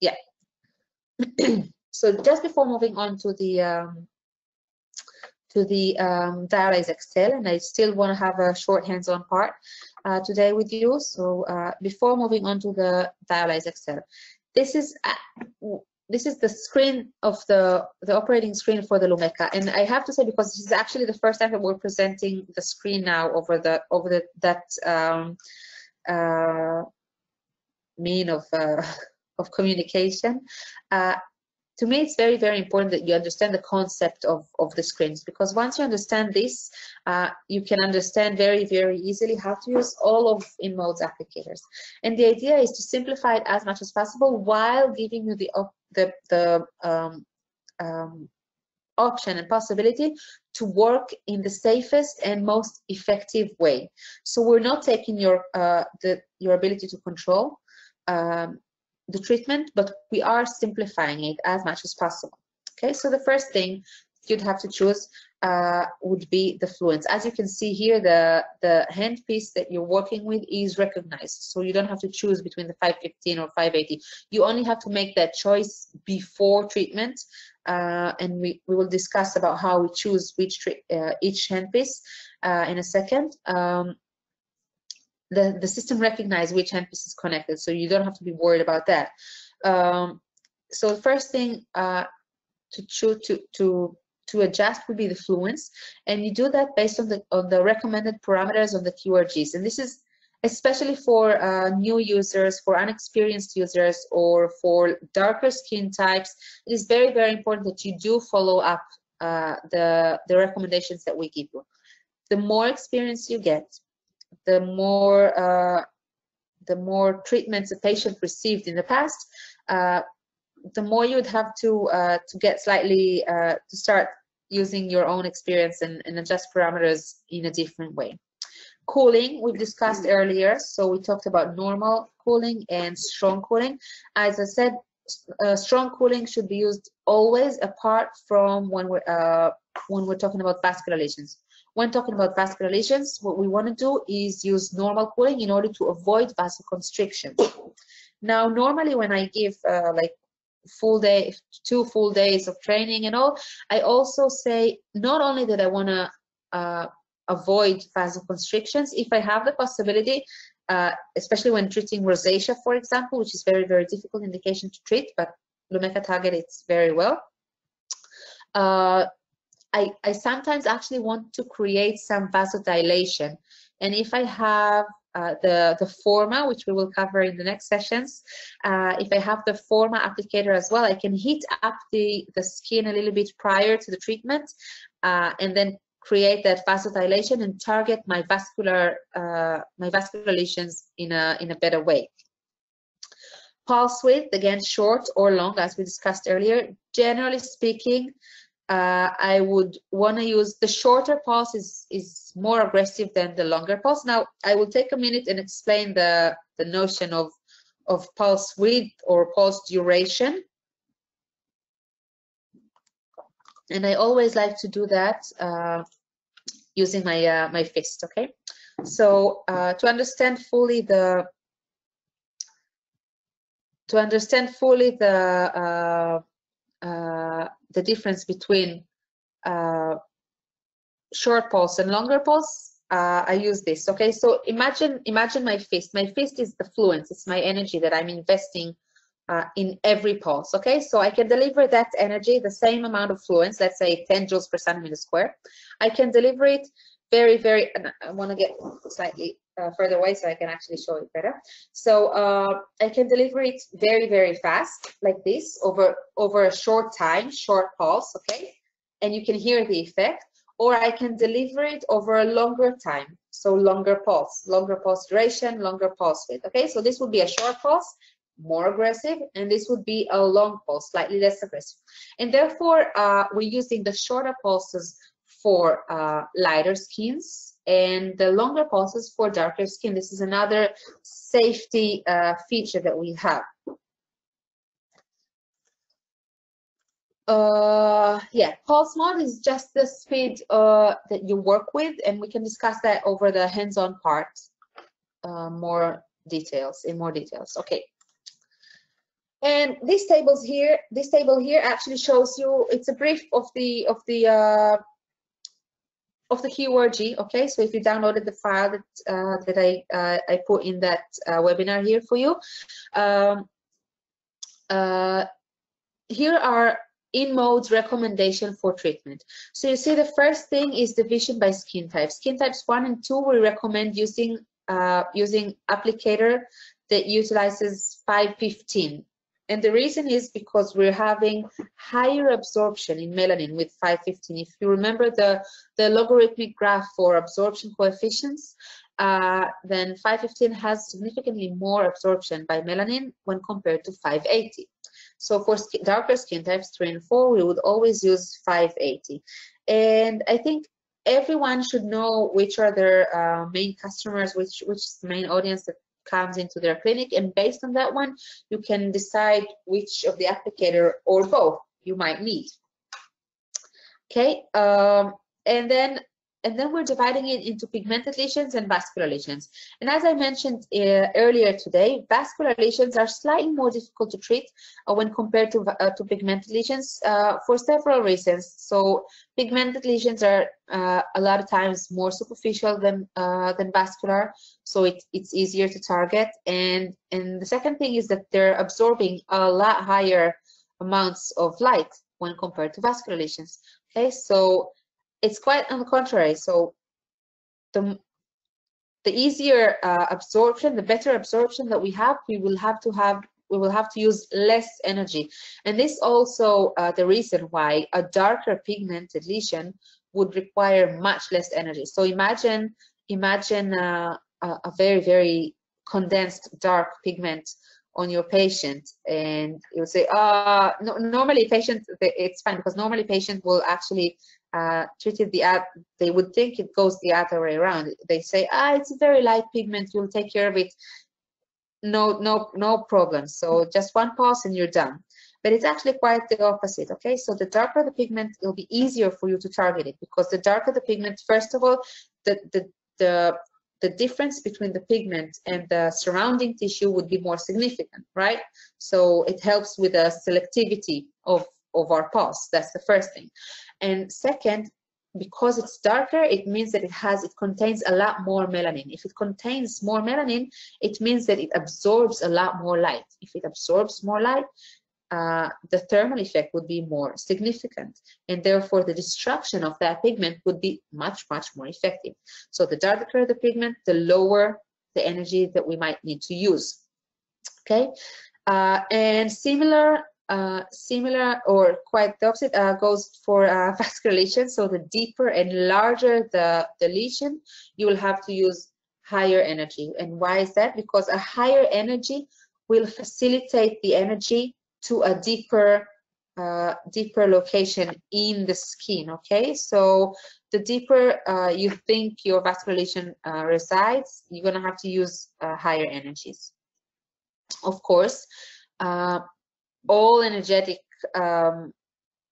yeah. So just before moving on to the DiolazeXL, and I still want to have a short hands-on part today with you. So before moving on to the DiolazeXL, this is the screen of the operating screen for the Lumecca, and I have to say, because this is actually the first time that we're presenting the screen now over that mean of communication. To me, it's very, very important that you understand the concept of the screens, because once you understand this, you can understand very, very easily how to use all of InMode's applicators. And the idea is to simplify it as much as possible while giving you the option and possibility to work in the safest and most effective way. So we're not taking your ability to control. the treatment, but we are simplifying it as much as possible. Okay, so the first thing you'd have to choose would be the fluence. As you can see here, the handpiece that you're working with is recognized, so you don't have to choose between the 515 or 580. You only have to make that choice before treatment, and we will discuss about how we choose each handpiece in a second. The system recognizes which handpiece is connected, so you don't have to be worried about that. So the first thing to adjust would be the fluence, and you do that based on the recommended parameters of the QRGs. And this is especially for new users, for unexperienced users, or for darker skin types. It is very, very important that you do follow up the recommendations that we give you. The more experience you get, the more treatments a patient received in the past, the more you would have to get slightly to start using your own experience and adjust parameters in a different way. Cooling, we've discussed earlier, so we talked about normal cooling and strong cooling. As I said, strong cooling should be used always, apart from when we're talking about vascular lesions. When talking about vascular lesions, what we want to do is use normal cooling in order to avoid vasoconstriction. Now, normally when I give like two full days of training and all, I also say not only that I want to avoid vasoconstrictions, if I have the possibility, especially when treating rosacea, for example, which is very, very difficult indication to treat, but Lumecca targets very well. I sometimes actually want to create some vasodilation, and if I have the Forma, which we will cover in the next sessions, if I have the Forma applicator as well, I can heat up the skin a little bit prior to the treatment, and then create that vasodilation and target my vascular lesions in a better way. Pulse width, again, short or long, as we discussed earlier. Generally speaking, I would want to use the shorter pulse is more aggressive than the longer pulse. Now, I will take a minute and explain the notion of pulse width or pulse duration. And I always like to do that using my fist. Okay, so to understand fully the difference between short pulse and longer pulse, I use this. Okay, so imagine my fist. My fist is the fluence. It's my energy that I'm investing in every pulse. Okay, so I can deliver that energy, the same amount of fluence, let's say 10 joules per centimeter square. I can deliver it very, very, and I want to get slightly further away so I can actually show it better. So I can deliver it very, very fast, like this, over a short time, short pulse, okay? And you can hear the effect. Or I can deliver it over a longer time, so longer pulse duration, longer pulse width, okay? So this would be a short pulse, more aggressive, and this would be a long pulse, slightly less aggressive. And therefore, we're using the shorter pulses for lighter skins and the longer pulses for darker skin. This is another safety feature that we have. Yeah, pulse mode is just the speed that you work with, and we can discuss that over the hands-on part in more details. Okay. And this table here actually shows you, it's a brief of the QRG. Okay, so if you downloaded the file that I put in that webinar here for you, here are in-modes recommendation for treatment. So you see the first thing is division by skin type. Skin types 1 and 2 we recommend using applicator that utilizes 515. And the reason is because we're having higher absorption in melanin with 515. If you remember the logarithmic graph for absorption coefficients, then 515 has significantly more absorption by melanin when compared to 580. So for darker skin types 3 and 4, we would always use 580. And I think everyone should know which are their main customers, which is the main audience that comes into their clinic, and based on that one, you can decide which of the applicator or both you might need. Okay, and then we're dividing it into pigmented lesions and vascular lesions. And as I mentioned earlier today, vascular lesions are slightly more difficult to treat when compared to pigmented lesions for several reasons. So pigmented lesions are a lot of times more superficial than vascular, so it's easier to target. And the second thing is that they're absorbing a lot higher amounts of light when compared to vascular lesions. Okay, so it's quite on the contrary. So the easier absorption, the better absorption that we will have to use less energy. And this also the reason why a darker pigmented lesion would require much less energy. So imagine a very, very condensed dark pigment on your patient, and you'll say, no, normally patient, it's fine, because normally patient will actually treat it they would think it goes the other way around. They say, it's a very light pigment, you'll take care of it, no problem. So just one pass and you're done. But it's actually quite the opposite. Okay, so the darker the pigment, it'll be easier for you to target it, because the darker the pigment, first of all, the difference between the pigment and the surrounding tissue would be more significant, right? So it helps with the selectivity of our pulse. That's the first thing. And second, because it's darker, it means that it contains a lot more melanin. If it contains more melanin, it means that it absorbs a lot more light. If it absorbs more light, the thermal effect would be more significant, and therefore the destruction of that pigment would be much, much more effective. So the darker the pigment, the lower the energy that we might need to use. Okay, and similar or quite the opposite goes for vascular lesions. So the deeper and larger the lesion, you will have to use higher energy. And why is that? Because a higher energy will facilitate the energy to a deeper location in the skin. Okay, so the deeper you think your vascular lesion resides, you're going to have to use higher energies. Of course, all energetic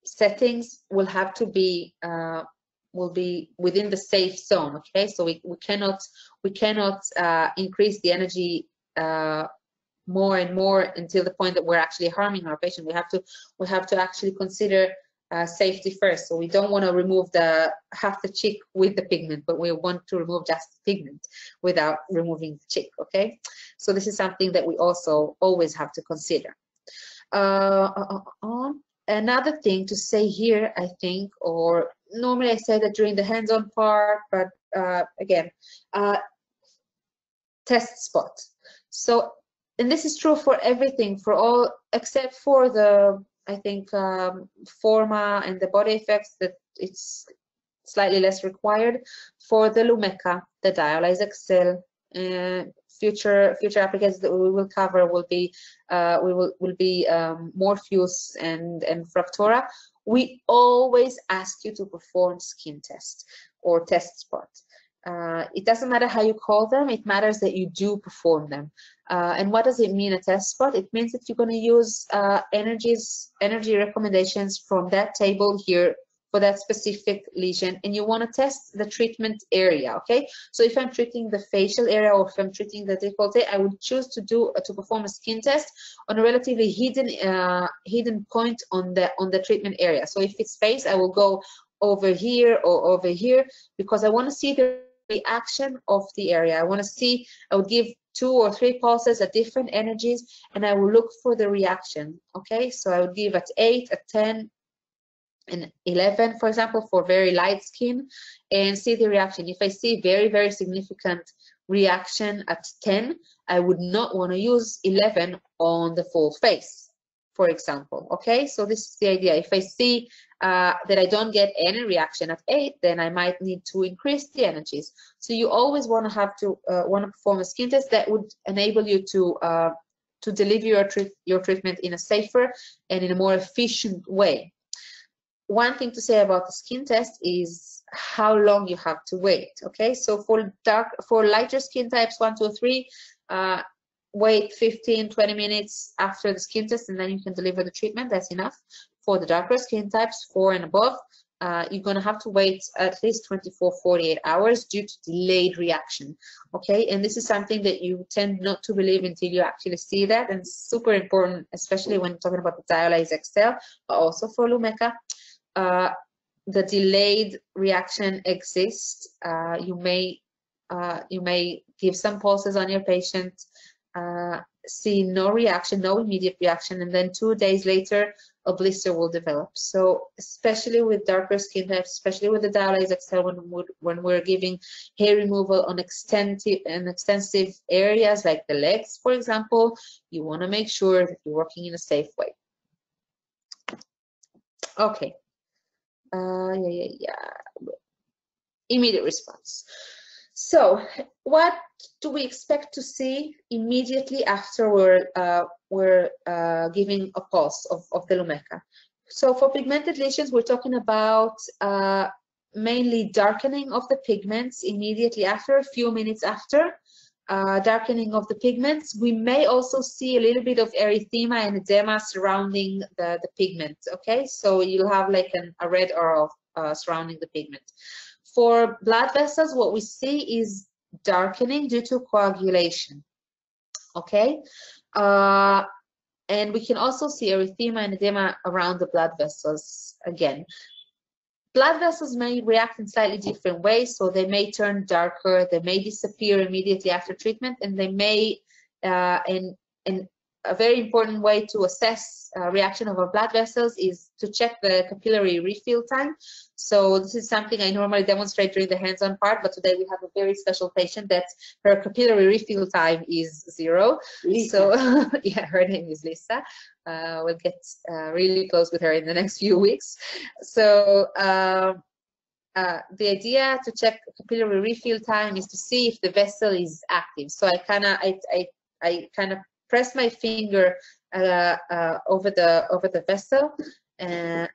settings will have to be will be within the safe zone. Okay, so we cannot increase the energy more and more until the point that we're actually harming our patient. We have to actually consider safety first. So we don't want to remove half the cheek with the pigment, but we want to remove just the pigment without removing the cheek. Okay, so this is something that we also always have to consider. Another thing to say here, I think, or normally I say that during the hands-on part, but again, test spot. So, and this is true for everything, for all except for the, I think, forma and the body effects, that it's slightly less required. For the Lumecca, the DiolazeXL, future applications that we will cover will be Morpheus and Fractora. We always ask you to perform skin test or test spot. It doesn't matter how you call them, it matters that you do perform them. And what does it mean, a test spot? It means that you're going to use energy recommendations from that table here for that specific lesion, and you want to test the treatment area. Okay, so if I'm treating the facial area or if I'm treating the décolleté, I would choose to perform a skin test on a relatively hidden point on the treatment area. So if it's face, I will go over here or over here, because I want to see the reaction of the area. I want to see, I would give 2 or 3 pulses at different energies, and I will look for the reaction. Okay, so I would give at 8, at 10, and 11, for example, for very light skin, and see the reaction. If I see very, very significant reaction at 10, I would not want to use 11 on the full face, for example. Okay, so this is the idea. If I see that I don't get any reaction at 8, then I might need to increase the energies. So you always want to perform a skin test that would enable you to deliver your treatment in a safer and in a more efficient way. One thing to say about the skin test is how long you have to wait. Okay, so for lighter skin types 1, 2, 3, wait 15-20 minutes after the skin test, and then you can deliver the treatment. That's enough. For the darker skin types, 4 and above, you're going to have to wait at least 24-48 hours due to delayed reaction. Okay, and this is something that you tend not to believe until you actually see that, and it's super important, especially when talking about the DiolazeXL, but also for Lumecca. The delayed reaction exists. You may give some pulses on your patient, see no reaction, no immediate reaction, and then 2 days later a blister will develop. So especially with darker skin types, especially with the DiolazeXL, when we're giving hair removal on extensive areas like the legs, for example, you want to make sure that you're working in a safe way. Okay. Immediate response. So what do we expect to see immediately after we're giving a pulse of the Lumecca? So for pigmented lesions, we're talking about mainly darkening of the pigments immediately after, a few minutes after. Darkening of the pigments. We may also see a little bit of erythema and edema surrounding the pigment. Okay, so you'll have like a red aura surrounding the pigment. For blood vessels, what we see is darkening due to coagulation. Okay, and we can also see erythema and edema around the blood vessels again. Blood vessels may react in slightly different ways, so they may turn darker, they may disappear immediately after treatment, and they may, and a very important way to assess reaction of our blood vessels is to check the capillary refill time. So this is something I normally demonstrate during the hands-on part, but today we have a very special patient that her capillary refill time is 0. Lisa. So yeah, her name is Lisa. We'll get really close with her in the next few weeks. So the idea to check capillary refill time is to see if the vessel is active. So I kind of press my finger over the vessel and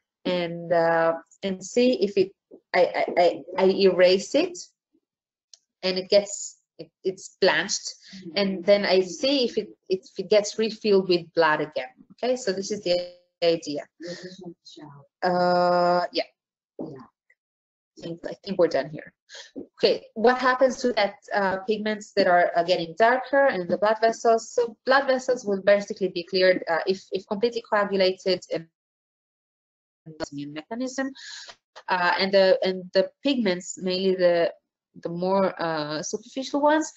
see if I erase it and it's blanched, and then I see if it gets refilled with blood again. Okay, so this is the idea. Yeah. I think we're done here. Okay, what happens to that pigments that are getting darker in the blood vessels? So blood vessels will basically be cleared if completely coagulated and immune mechanism, and the pigments, mainly the more superficial ones,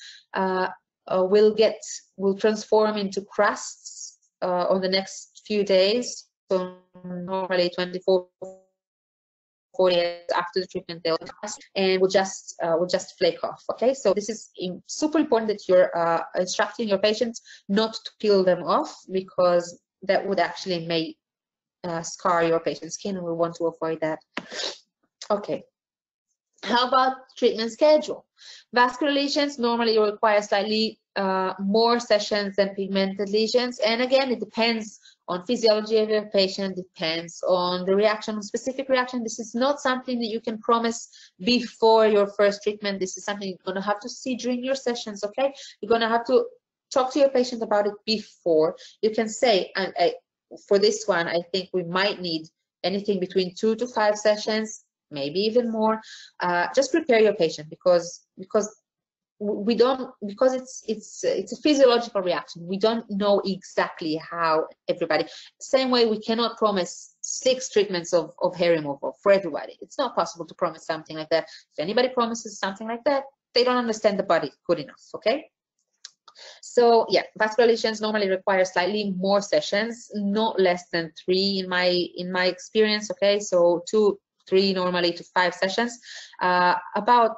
will transform into crusts on the next few days. So normally 24-48 after the treatment, they'll cast and will just flake off. Okay, so this is super important that you're instructing your patients not to peel them off, because that would actually may scar your patient's skin, and we want to avoid that. Okay, how about treatment schedule? Vascular lesions normally require slightly more sessions than pigmented lesions, and again, it depends on physiology of your patient, depends on the reaction, specific reaction. This is not something that you can promise before your first treatment. This is something you're going to have to see during your sessions. Okay, you're going to have to talk to your patient about it before. You can say, for this one, I think we might need anything between 2 to 5 sessions, maybe even more. Just prepare your patient, because we don't, because it's a physiological reaction. We don't know exactly how everybody. Same way we cannot promise 6 treatments of hair removal for everybody. It's not possible to promise something like that. If anybody promises something like that, they don't understand the body good enough. Okay. So yeah, vascular lesions normally require slightly more sessions, not less than 3 in my experience. Okay, so 2-3 normally to 5 sessions, about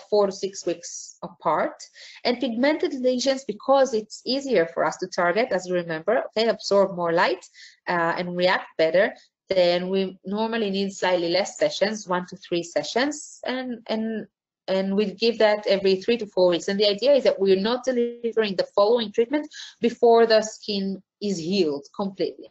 4 to 6 weeks apart. And pigmented lesions, because it's easier for us to target, as you remember, okay, absorb more light and react better, then we normally need slightly less sessions, 1 to 3 sessions, and we give that every 3 to 4 weeks. And the idea is that we're not delivering the following treatment before the skin is healed completely.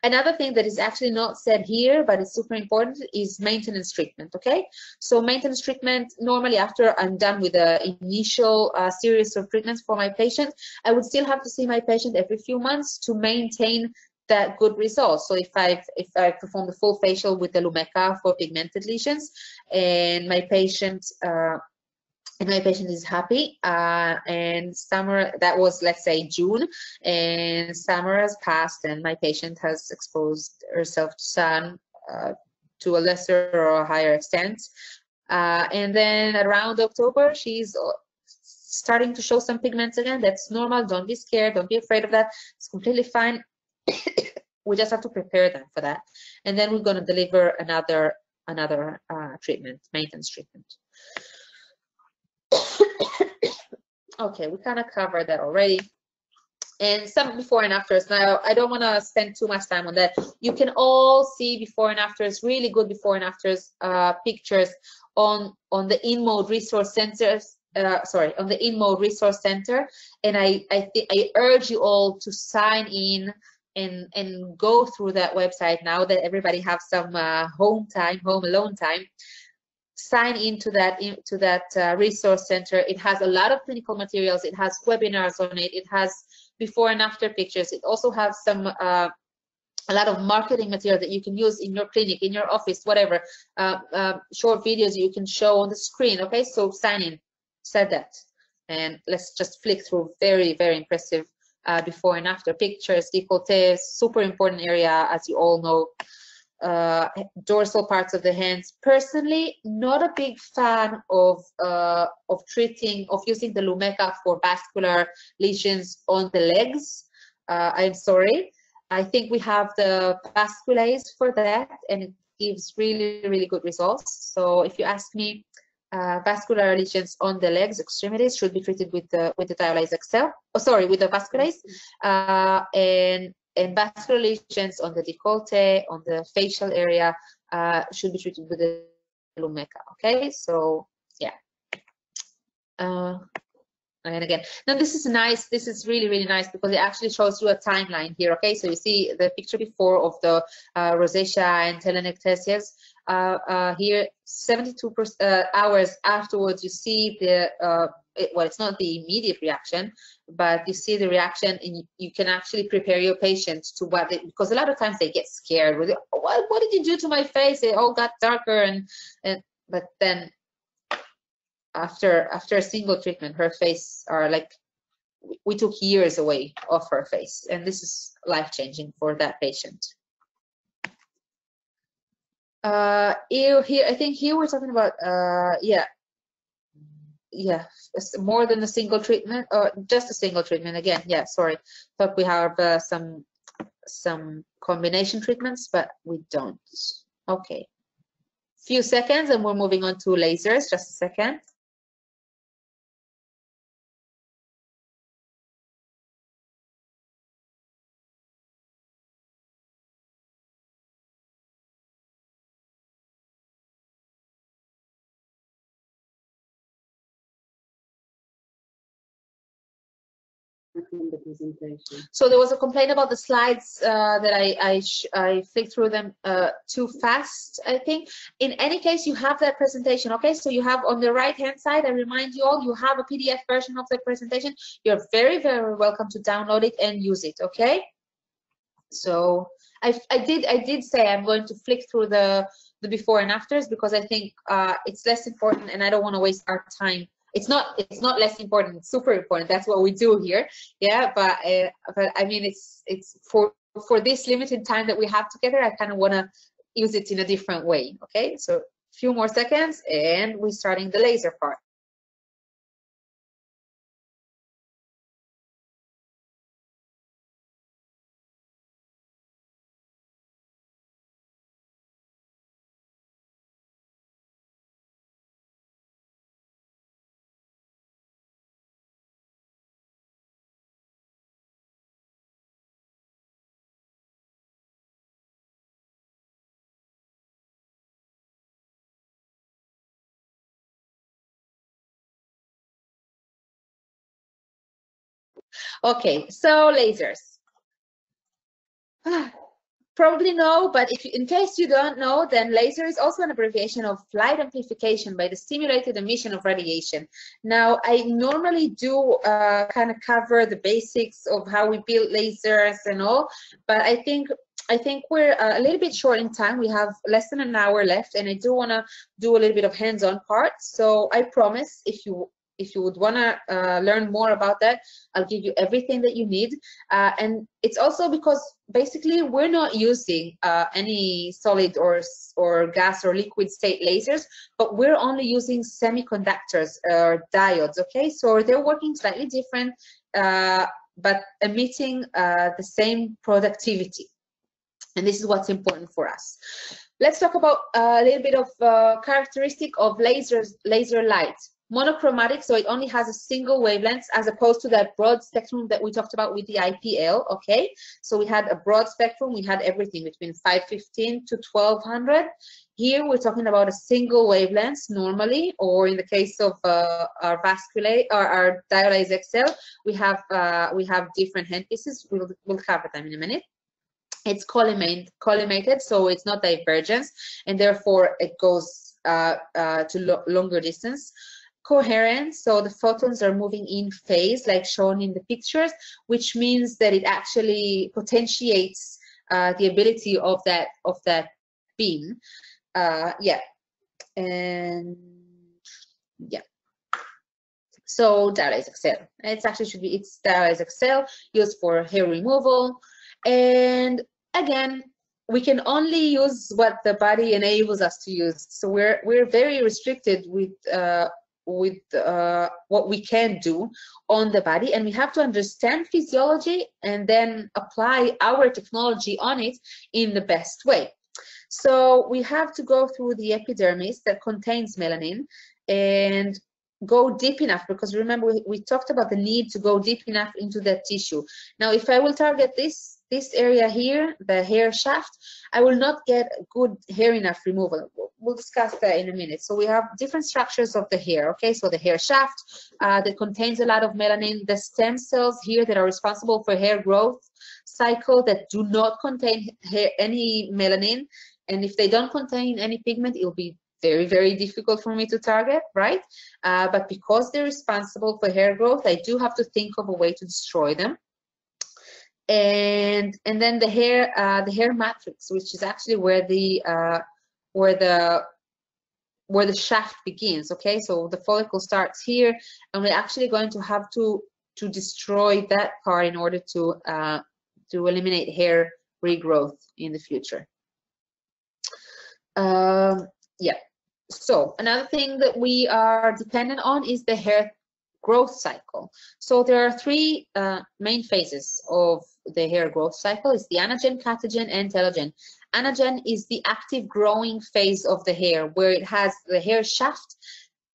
Another thing that is actually not said here, but it's super important, is maintenance treatment, okay? So maintenance treatment, normally after I'm done with the initial series of treatments for my patient, I would still have to see my patient every few months to maintain that good results. So if I perform the full facial with the Lumecca for pigmented lesions, and my patient is happy, and summer, that was, let's say, June, and summer has passed and my patient has exposed herself to sun to a lesser or a higher extent, and then around October she's starting to show some pigments again. That's normal. Don't be scared, don't be afraid of that. It's completely fine. We just have to prepare them for that, and then we're going to deliver another treatment, maintenance treatment. Okay, we kind of covered that already. And some before and afters. Now, I don't want to spend too much time on that. You can all see before and afters, really good before and afters pictures on the InMode Resource Centers. On the InMode Resource Center. And I urge you all to sign in and go through that website now that everybody have some home alone time. Sign into that resource center. It has a lot of clinical materials. It has webinars on it. It has before and after pictures. It also has some a lot of marketing material that you can use in your clinic, in your office, whatever. Short videos you can show on the screen. Okay, so sign in. Said that, and let's just flick through. Very, very impressive before and after pictures. Décolleté, super important area, as you all know. Dorsal parts of the hands. Personally, not a big fan of using the Lumecca for vascular lesions on the legs. I'm sorry. I think we have the Vasculase for that, and it gives really, really good results. So if you ask me, vascular lesions on the legs, extremities, should be treated with the DiolazeXL. Oh, sorry, with the Vasculase, and vascular lesions on the décolleté, on the facial area, should be treated with the Lumecca. Okay, so yeah. And again, now this is nice. This is really, really nice because it actually shows you a timeline here. Okay, so you see the picture before of the rosacea and telanectasias. Here, 72 hours afterwards, you see the well, it's not the immediate reaction, but you see the reaction, and you can actually prepare your patient to what they, because a lot of times they get scared with, what did you do to my face? It all got darker, and but then after a single treatment, her face are like, we took years away of her face, and this is life-changing for that patient. Here, I think here we're talking about more than a single treatment, or just a single treatment again. Yeah, sorry, thought we have some combination treatments, but we don't. Okay, few seconds and we're moving on to lasers. Just a second. The presentation. So there was a complaint about the slides that I flicked through them too fast, I think. In any case, you have that presentation, okay? So you have on the right-hand side, I remind you all, you have a PDF version of the presentation. You're very, very welcome to download it and use it, okay? So I did say I'm going to flick through the before and afters because I think it's less important and I don't want to waste our time. It's not less important, it's super important. That's what we do here. Yeah, but I mean, it's for this limited time that we have together, I kind of want to use it in a different way. Okay, so a few more seconds and we're starting the laser part. Okay, so lasers. probably know, but if in case you don't know, then laser is also an abbreviation of light amplification by the stimulated emission of radiation. Now, I normally do kind of cover the basics of how we build lasers and all, but I think we're a little bit short in time. We have less than an hour left, and I do want to do a little bit of hands-on part. So I promise, if you would want to learn more about that, I'll give you everything that you need. And it's also because basically we're not using any solid or gas or liquid state lasers, but we're only using semiconductors or diodes, okay? So they're working slightly different, but emitting the same productivity. And this is what's important for us. Let's talk about a little bit of characteristic of laser light. Monochromatic, so it only has a single wavelength as opposed to that broad spectrum that we talked about with the IPL, okay? So we had a broad spectrum, we had everything between 515 to 1200. Here we're talking about a single wavelength normally, or in the case of our VASCULAR or our DiolazeXL, we have different handpieces. We'll cover them in a minute. It's collimated, so it's not divergence, and therefore it goes to longer distance. Coherent, so the photons are moving in phase, like shown in the pictures, which means that it actually potentiates the ability of that beam. Yeah, and yeah. So DiolazeXL, it's DiolazeXL used for hair removal, and again, we can only use what the body enables us to use. So we're very restricted with what we can do on the body, and we have to understand physiology and then apply our technology on it in the best way. So we have to go through the epidermis that contains melanin and go deep enough, because remember we talked about the need to go deep enough into that tissue. Now, if I will target this area here, the hair shaft, I will not get good hair enough removal. We'll discuss that in a minute. So we have different structures of the hair, okay? So the hair shaft that contains a lot of melanin, the stem cells here that are responsible for hair growth cycle that do not contain any melanin, and if they don't contain any pigment, it'll be very, very difficult for me to target, right? But because they're responsible for hair growth, I do have to think of a way to destroy them. And then the hair matrix, which is actually where the shaft begins. Okay, so the follicle starts here, and we're actually going to have to destroy that part in order to eliminate hair regrowth in the future. Yeah. So another thing that we are dependent on is the hair growth cycle. So there are three main phases of the hair growth cycle. It's the anagen, catagen, and telogen. Anagen is the active growing phase of the hair, where it has the hair shaft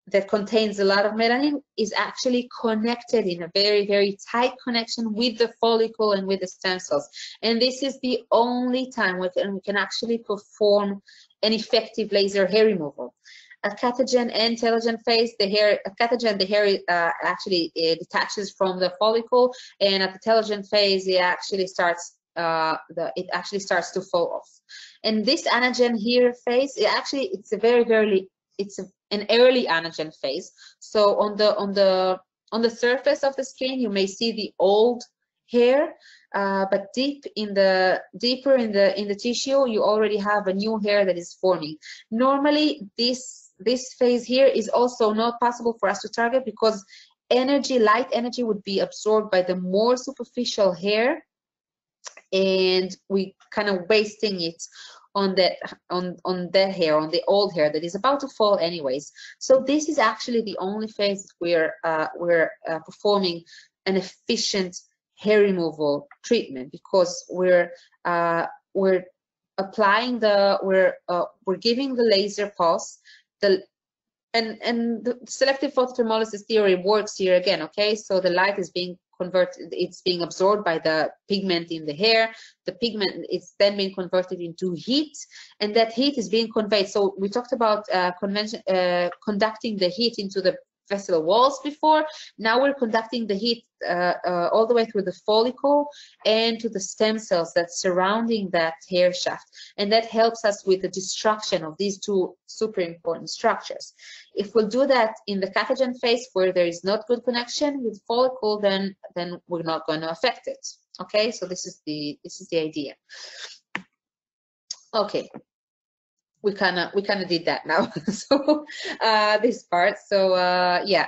that contains a lot of melanin is actually connected in a very, very tight connection with the follicle and with the stem cells. And this is the only time we can actually perform an effective laser hair removal. At catagen and telogen phase, the hair actually detaches from the follicle, and at the telogen phase, it actually starts to fall off. And this anagen here phase, it's an early anagen phase. So on the surface of the skin, you may see the old hair, but deeper in the tissue, you already have a new hair that is forming. Normally, this phase here is also not possible for us to target, because light energy would be absorbed by the more superficial hair, and we kind of wasting it on that hair, on the old hair that is about to fall anyways. So this is actually the only phase we're performing an efficient hair removal treatment, because we're applying we're giving the laser pulse, and the selective photothermolysis theory works here again, okay? So the light is being converted, it's being absorbed by the pigment in the hair. The pigment is then being converted into heat, and that heat is being conveyed. So we talked about conducting the heat into the vessel walls before. Now we're conducting the heat all the way through the follicle and to the stem cells that's surrounding that hair shaft, and that helps us with the destruction of these two super important structures. If we'll do that in the catagen phase where there is not good connection with follicle, then we're not going to affect it. Okay, so this is the idea. Okay, we kind of did that now. So this part. So yeah,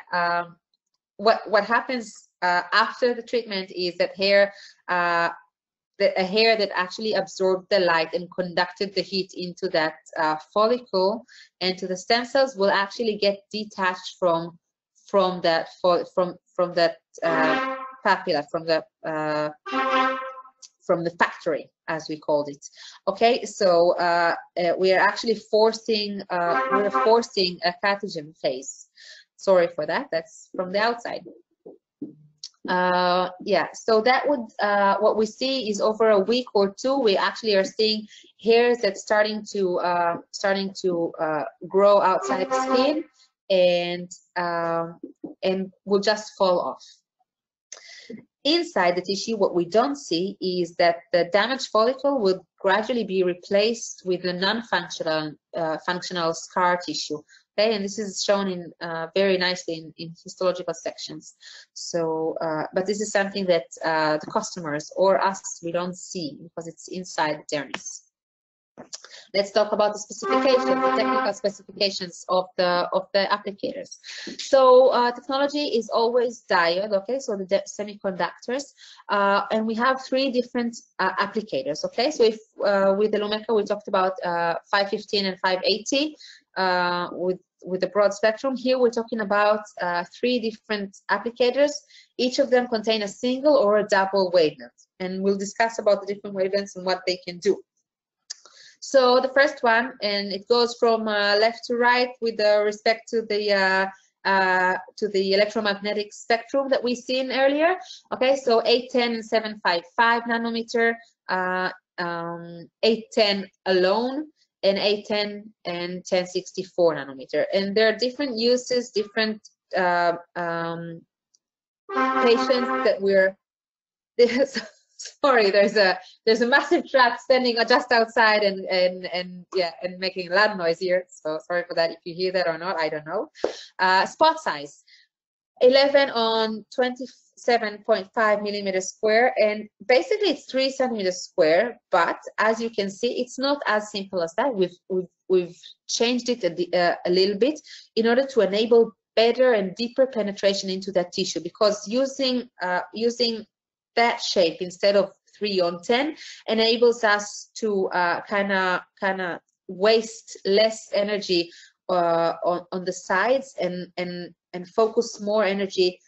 what happens after the treatment is that a hair that actually absorbed the light and conducted the heat into that follicle and to the stem cells will actually get detached from that papilla, from the factory, as we called it. Okay, so we are actually forcing a catagen phase. Sorry for that. That's from the outside. Yeah, so that would what we see is over a week or two, we actually are seeing hairs that's starting to grow outside the skin and will just fall off. Inside the tissue, what we don't see is that the damaged follicle will gradually be replaced with a non-functional functional scar tissue. Okay, and this is shown in very nicely in histological sections. So, but this is something that the customers or us, we don't see because it's inside the dermis. Let's talk about the specifications, the technical specifications of the applicators. So technology is always diode, okay, so the semiconductors, and we have three different applicators, okay. So if with the Lumecca we talked about 515 and 580 with the broad spectrum. Here we're talking about three different applicators. Each of them contain a single or a double wavelength, and we'll discuss about the different wavelengths and what they can do. So the first one, and it goes from left to right with respect to the electromagnetic spectrum that we've seen earlier. Okay, so 810 and 755 nanometer, 810 alone, and 810 and 1064 nanometer. And there are different uses, different patients that we're. Sorry, there's a massive truck standing just outside and making a loud noise here. So sorry for that. If you hear that or not, I don't know. Spot size, 11 on 27.5 millimeters square, and basically it's 3 centimeters square. But as you can see, it's not as simple as that. We've changed it a little bit in order to enable better and deeper penetration into that tissue, because using that shape instead of 3 on 10 enables us to kind of waste less energy on the sides and focus more energy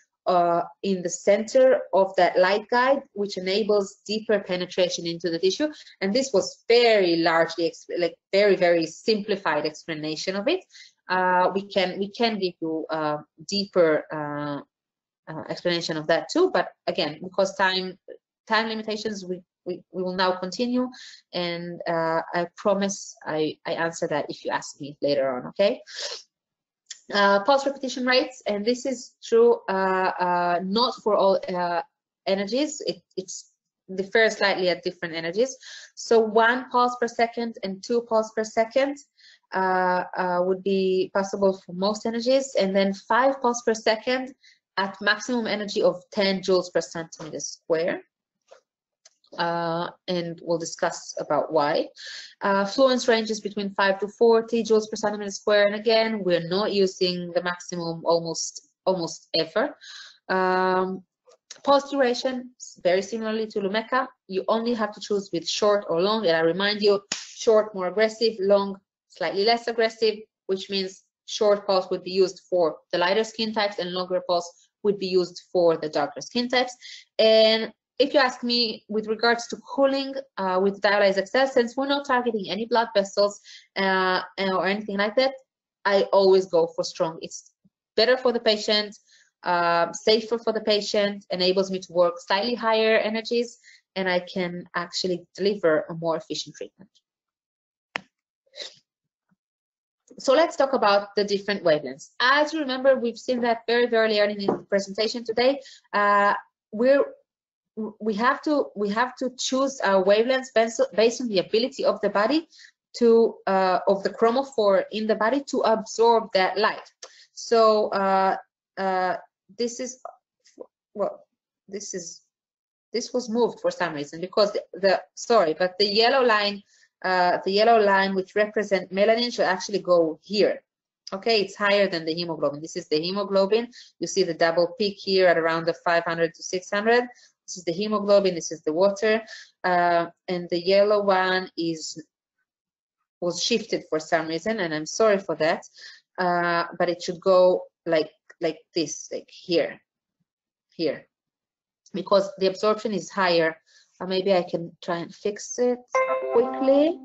in the center of that light guide, which enables deeper penetration into the tissue. And this was very largely, like very simplified explanation of it. We can give you deeper explanation of that too, but again, because time limitations, we will now continue, and I promise I answer that if you ask me later on. Okay. Pulse repetition rates, and this is true not for all energies. It's differs slightly at different energies. So 1 pulse per second and 2 pulse per second would be possible for most energies, and then 5 pulse per second at maximum energy of 10 joules per centimeter square. And we'll discuss about why. Fluence ranges between 5 to 40 joules per centimeter square, and again, we're not using the maximum almost ever. Pulse duration, very similarly to Lumecca, you only have to choose with short or long, and I remind you, short more aggressive, long slightly less aggressive, which means short pulse would be used for the lighter skin types and longer pulse would be used for the darker skin types. And if you ask me with regards to cooling with DiolazeXL, since we're not targeting any blood vessels or anything like that, I always go for strong. It's better for the patient, safer for the patient, enables me to work slightly higher energies, and I can actually deliver a more efficient treatment. So let's talk about the different wavelengths. As you remember, we've seen that very, very early in the presentation today. We have to choose our wavelengths based on the ability of the body to of the chromophore in the body to absorb that light. So this is, well, this was moved for some reason because the yellow line which represents melanin should actually go here. Okay, it's higher than the hemoglobin. This is the hemoglobin. You see the double peak here at around the 500 to 600. This is the hemoglobin. This is the water, and the yellow one was shifted for some reason, and I'm sorry for that. But it should go like this, like here, because the absorption is higher. Maybe I can try and fix it quickly.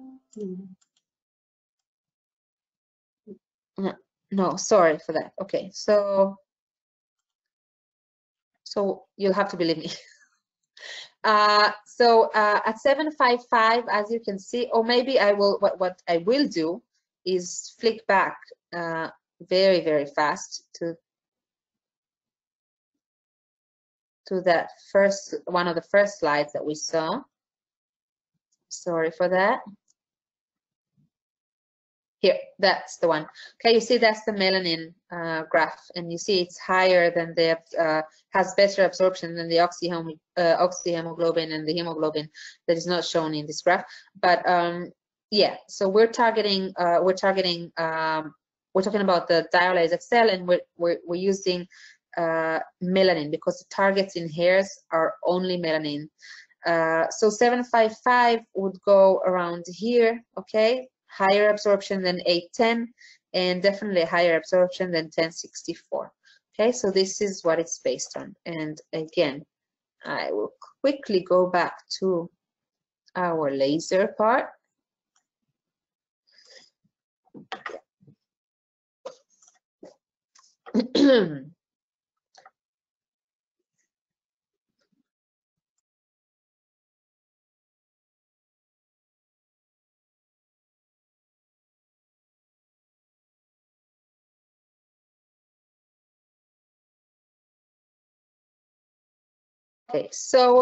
No, sorry for that. Okay, so you'll have to believe me. So at 755, as you can see, or maybe I will, what I will do is flick back very, very fast to that first, one of the first slides that we saw. Sorry for that. Here, that's the one. Okay, you see that's the melanin graph, and you see it's higher than the has better absorption than the oxyhemoglobin and the hemoglobin that is not shown in this graph. But yeah, so we're talking about the DiolazeXL, and we're using melanin because the targets in hairs are only melanin. So 755 would go around here, okay? Higher absorption than 810, and definitely higher absorption than 1064. Okay, so this is what it's based on. And again, I will quickly go back to our laser part. Okay, so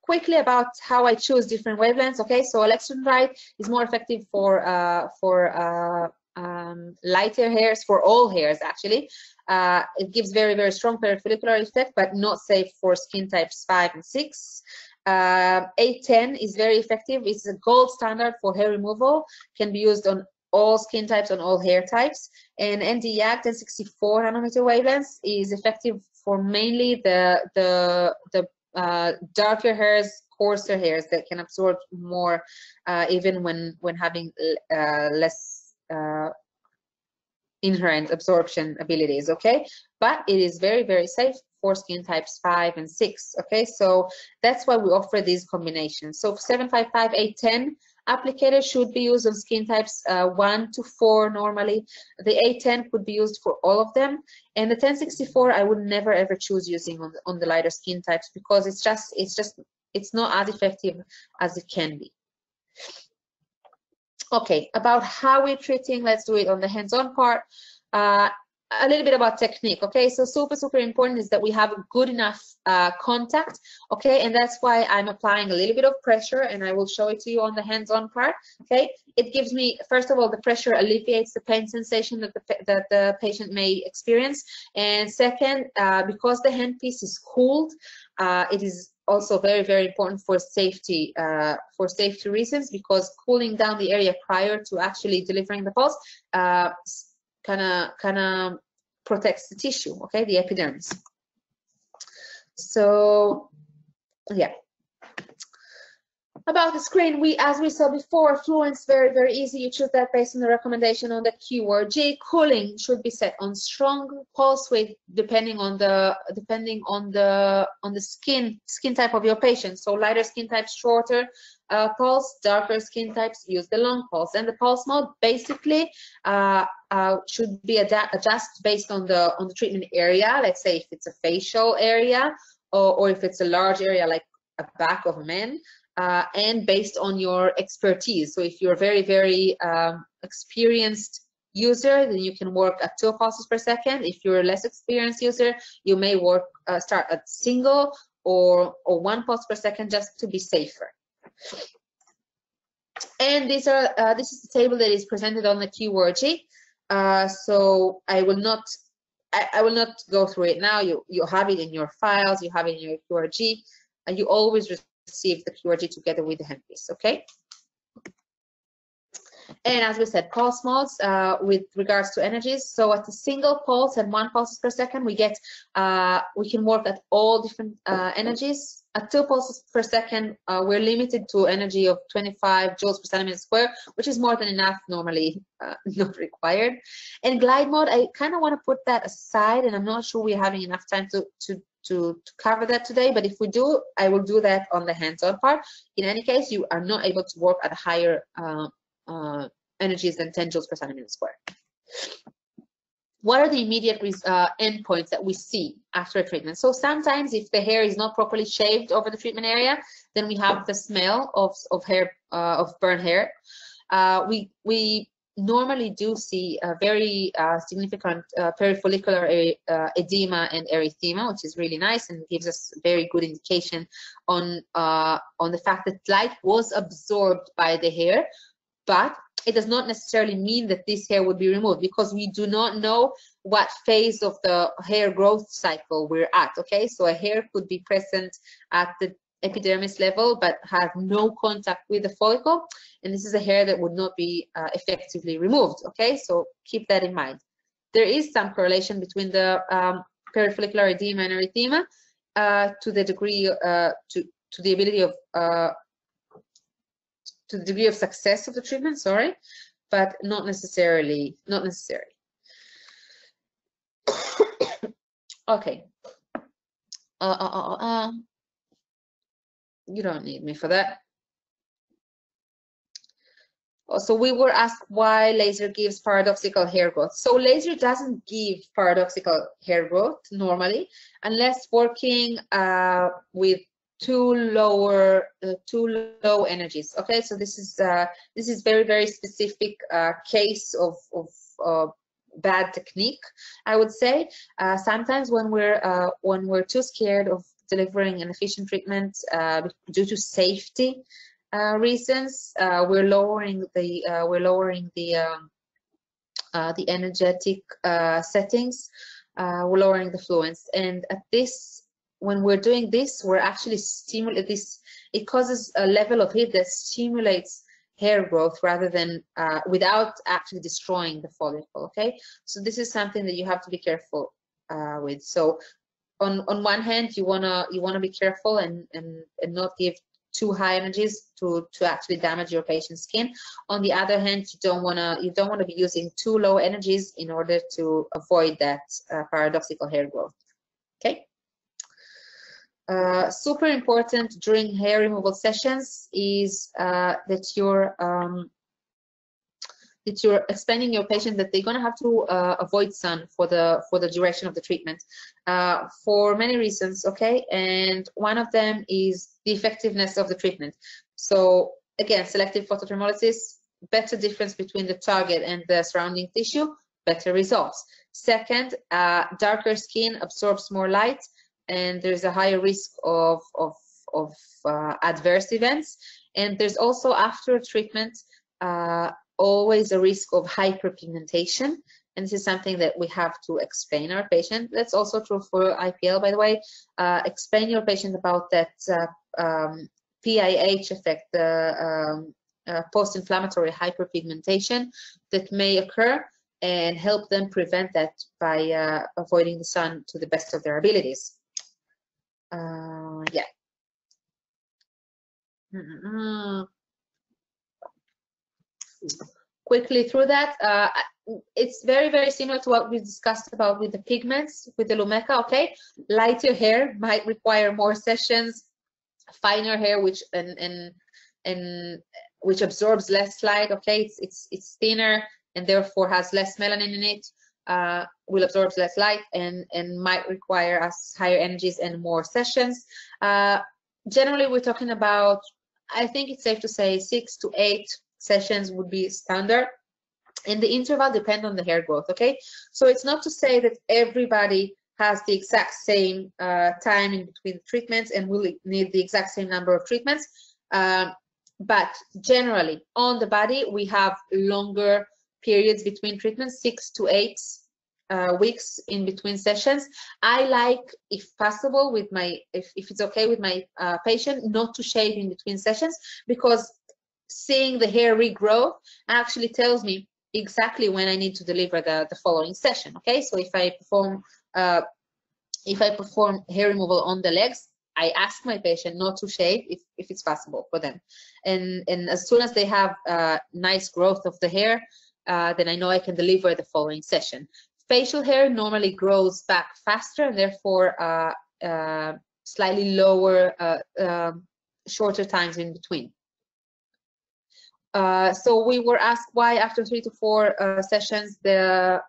quickly about how I choose different wavelengths. Okay, so electron light is more effective for lighter hairs, for all hairs actually. It gives very, very strong perifollicular effect, but not safe for skin types 5 and 6. 810 is very effective. It's a gold standard for hair removal. Can be used on all skin types, on all hair types. And ND-YAG 1064 nanometer wavelengths is effective for mainly the darker hairs, coarser hairs that can absorb more, even when having less inherent absorption abilities. Okay, but it is very, very safe for skin types 5 and 6. Okay, so that's why we offer these combinations. So 755, 810 applicator should be used on skin types 1 to 4 normally. The 810 could be used for all of them, and the 1064 I would never ever choose using on the lighter skin types because it's not as effective as it can be. Okay, about how we're treating, let's do it on the hands-on part. A little bit about technique. Okay, so super important is that we have good enough contact. Okay, and that's why I'm applying a little bit of pressure, and I will show it to you on the hands-on part. Okay, it gives me, first of all, the pressure alleviates the pain sensation that the patient may experience, and second, because the handpiece is cooled, it is also very, very important for safety reasons, because cooling down the area prior to actually delivering the pulse kind of protects the tissue, okay, the epidermis. So yeah, about the screen, as we saw before, fluence, very, very easy. You choose that based on the recommendation on the keyword G. Cooling should be set on strong pulse width depending on the skin type of your patient. So lighter skin types, shorter pulse, darker skin types use the long pulse. And the pulse mode basically should be adjusted based on the treatment area. Let's say if it's a facial area, or if it's a large area like a back of men. And based on your expertise. So if you're very, very experienced user, then you can work at 2 pulses per second. If you're a less experienced user, you may work start at single or 1 pulse per second, just to be safer. And these are this is the table that is presented on the QRG. So I will not go through it now. You have it in your files, you have it in your QRG, and you always receive the QRG together with the handpiece, okay? And as we said, pulse modes with regards to energies. So at a single pulse and 1 pulse per second, we can work at all different energies. At 2 pulses per second, we're limited to energy of 25 joules per centimeter square, which is more than enough, normally not required. And glide mode, I kind of want to put that aside, and I'm not sure we're having enough time to cover that today, but if we do, I will do that on the hands-on part. In any case, you are not able to work at higher energies than 10 joules per centimeter square. What are the immediate endpoints that we see after a treatment? So sometimes if the hair is not properly shaved over the treatment area, then we have the smell of hair, of burnt hair. We normally do see a very significant perifollicular edema and erythema, which is really nice and gives us very good indication on the fact that light was absorbed by the hair, but it does not necessarily mean that this hair would be removed, because we do not know what phase of the hair growth cycle we're at, okay? So a hair could be present at the epidermis level but have no contact with the follicle, and this is a hair that would not be effectively removed, okay? So keep that in mind. There is some correlation between the perifollicular edema and erythema to the degree, to the ability of to the degree of success of the treatment, sorry, but not necessarily. Okay. You don't need me for that. So we were asked why laser gives paradoxical hair growth. So laser doesn't give paradoxical hair growth normally, unless working with too low energies. Okay, so this is very specific case of bad technique, I would say. Sometimes when we're too scared of delivering an efficient treatment due to safety reasons, we're lowering the energetic settings, we're lowering the fluence, and at this, when we're doing this, we're actually stimulate this. It causes a level of heat that stimulates hair growth rather than without actually destroying the follicle. Okay, so this is something that you have to be careful with. So on one hand, you wanna be careful and not give too high energies to actually damage your patient's skin. On the other hand, you don't wanna be using too low energies in order to avoid that paradoxical hair growth. Okay. Super important during hair removal sessions is that you're explaining your patient that they're going to have to avoid sun for the duration of the treatment for many reasons, okay? And one of them is the effectiveness of the treatment. So again, selective photothermolysis, better difference between the target and the surrounding tissue, better results. Second, darker skin absorbs more light, and there's a higher risk of adverse events. And there's also, after treatment, always a risk of hyperpigmentation, and this is something that we have to explain our patient. That's also true for IPL, by the way. Explain your patient about that PIH effect, the post-inflammatory hyperpigmentation that may occur, and help them prevent that by avoiding the sun to the best of their abilities. Yeah. Quickly through that, it's very similar to what we discussed about with the pigments, with the Lumecca. Okay, lighter hair might require more sessions. Finer hair, which which absorbs less light. Okay, it's thinner and therefore has less melanin in it. Will absorb less light and might require us higher energies and more sessions. Generally, we're talking about, I think it's safe to say, 6 to 8 sessions would be standard. and the interval depends on the hair growth. Okay, so it's not to say that everybody has the exact same time in between treatments and will need the exact same number of treatments, but generally on the body we have longer periods between treatments, 6 to 8 weeks in between sessions. I like, if possible, with my, if it's okay with my patient, not to shave in between sessions, because seeing the hair regrow actually tells me exactly when I need to deliver the following session. Okay, so if I perform hair removal on the legs, I ask my patient not to shave if it's possible for them, and as soon as they have nice growth of the hair, then I know I can deliver the following session. Facial hair normally grows back faster and therefore slightly lower, shorter times in between. So we were asked why after 3 to 4 sessions the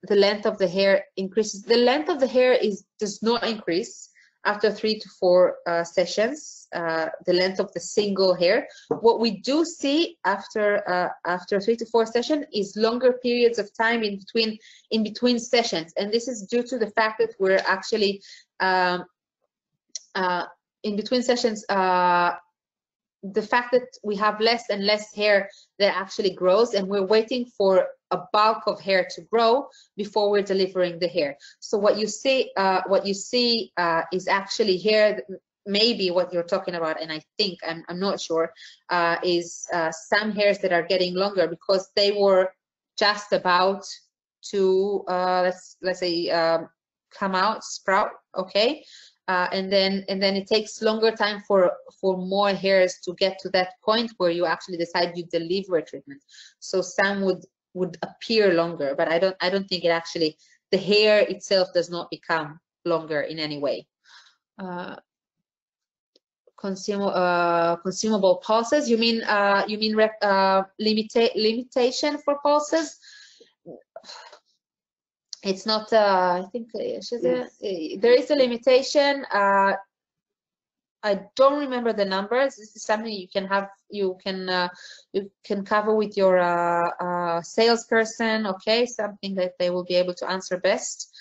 length of the hair increases. The length of the hair does not increase after 3 to 4 sessions. The length of the single hair. What we do see after 3 to 4 sessions is longer periods of time in between sessions, and this is due to the fact that we're actually in between sessions. The fact that we have less and less hair that actually grows, and we're waiting for a bulk of hair to grow before we're delivering the hair. So what you see is actually hair. Maybe what you're talking about, and I think I'm not sure, is some hairs that are getting longer because they were just about to let's say come out, sprout. Okay. And then it takes longer time for more hairs to get to that point where you actually decide you deliver treatment. So some would appear longer, but I don't think it actually, the hair itself does not become longer in any way. Consumable pulses. You mean limitation for pulses? It's not. I think yes. There is a limitation. I don't remember the numbers. This is something you can have. You can cover with your salesperson. Okay, something that they will be able to answer best.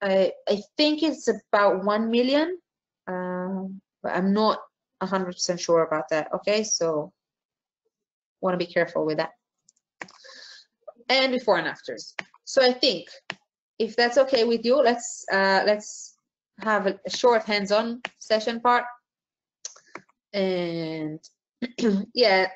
I think it's about 1 million. But I'm not 100% sure about that. Okay, so want to be careful with that. And before and afters. So I think if that's okay with you, let's have a short hands-on session part. And yeah,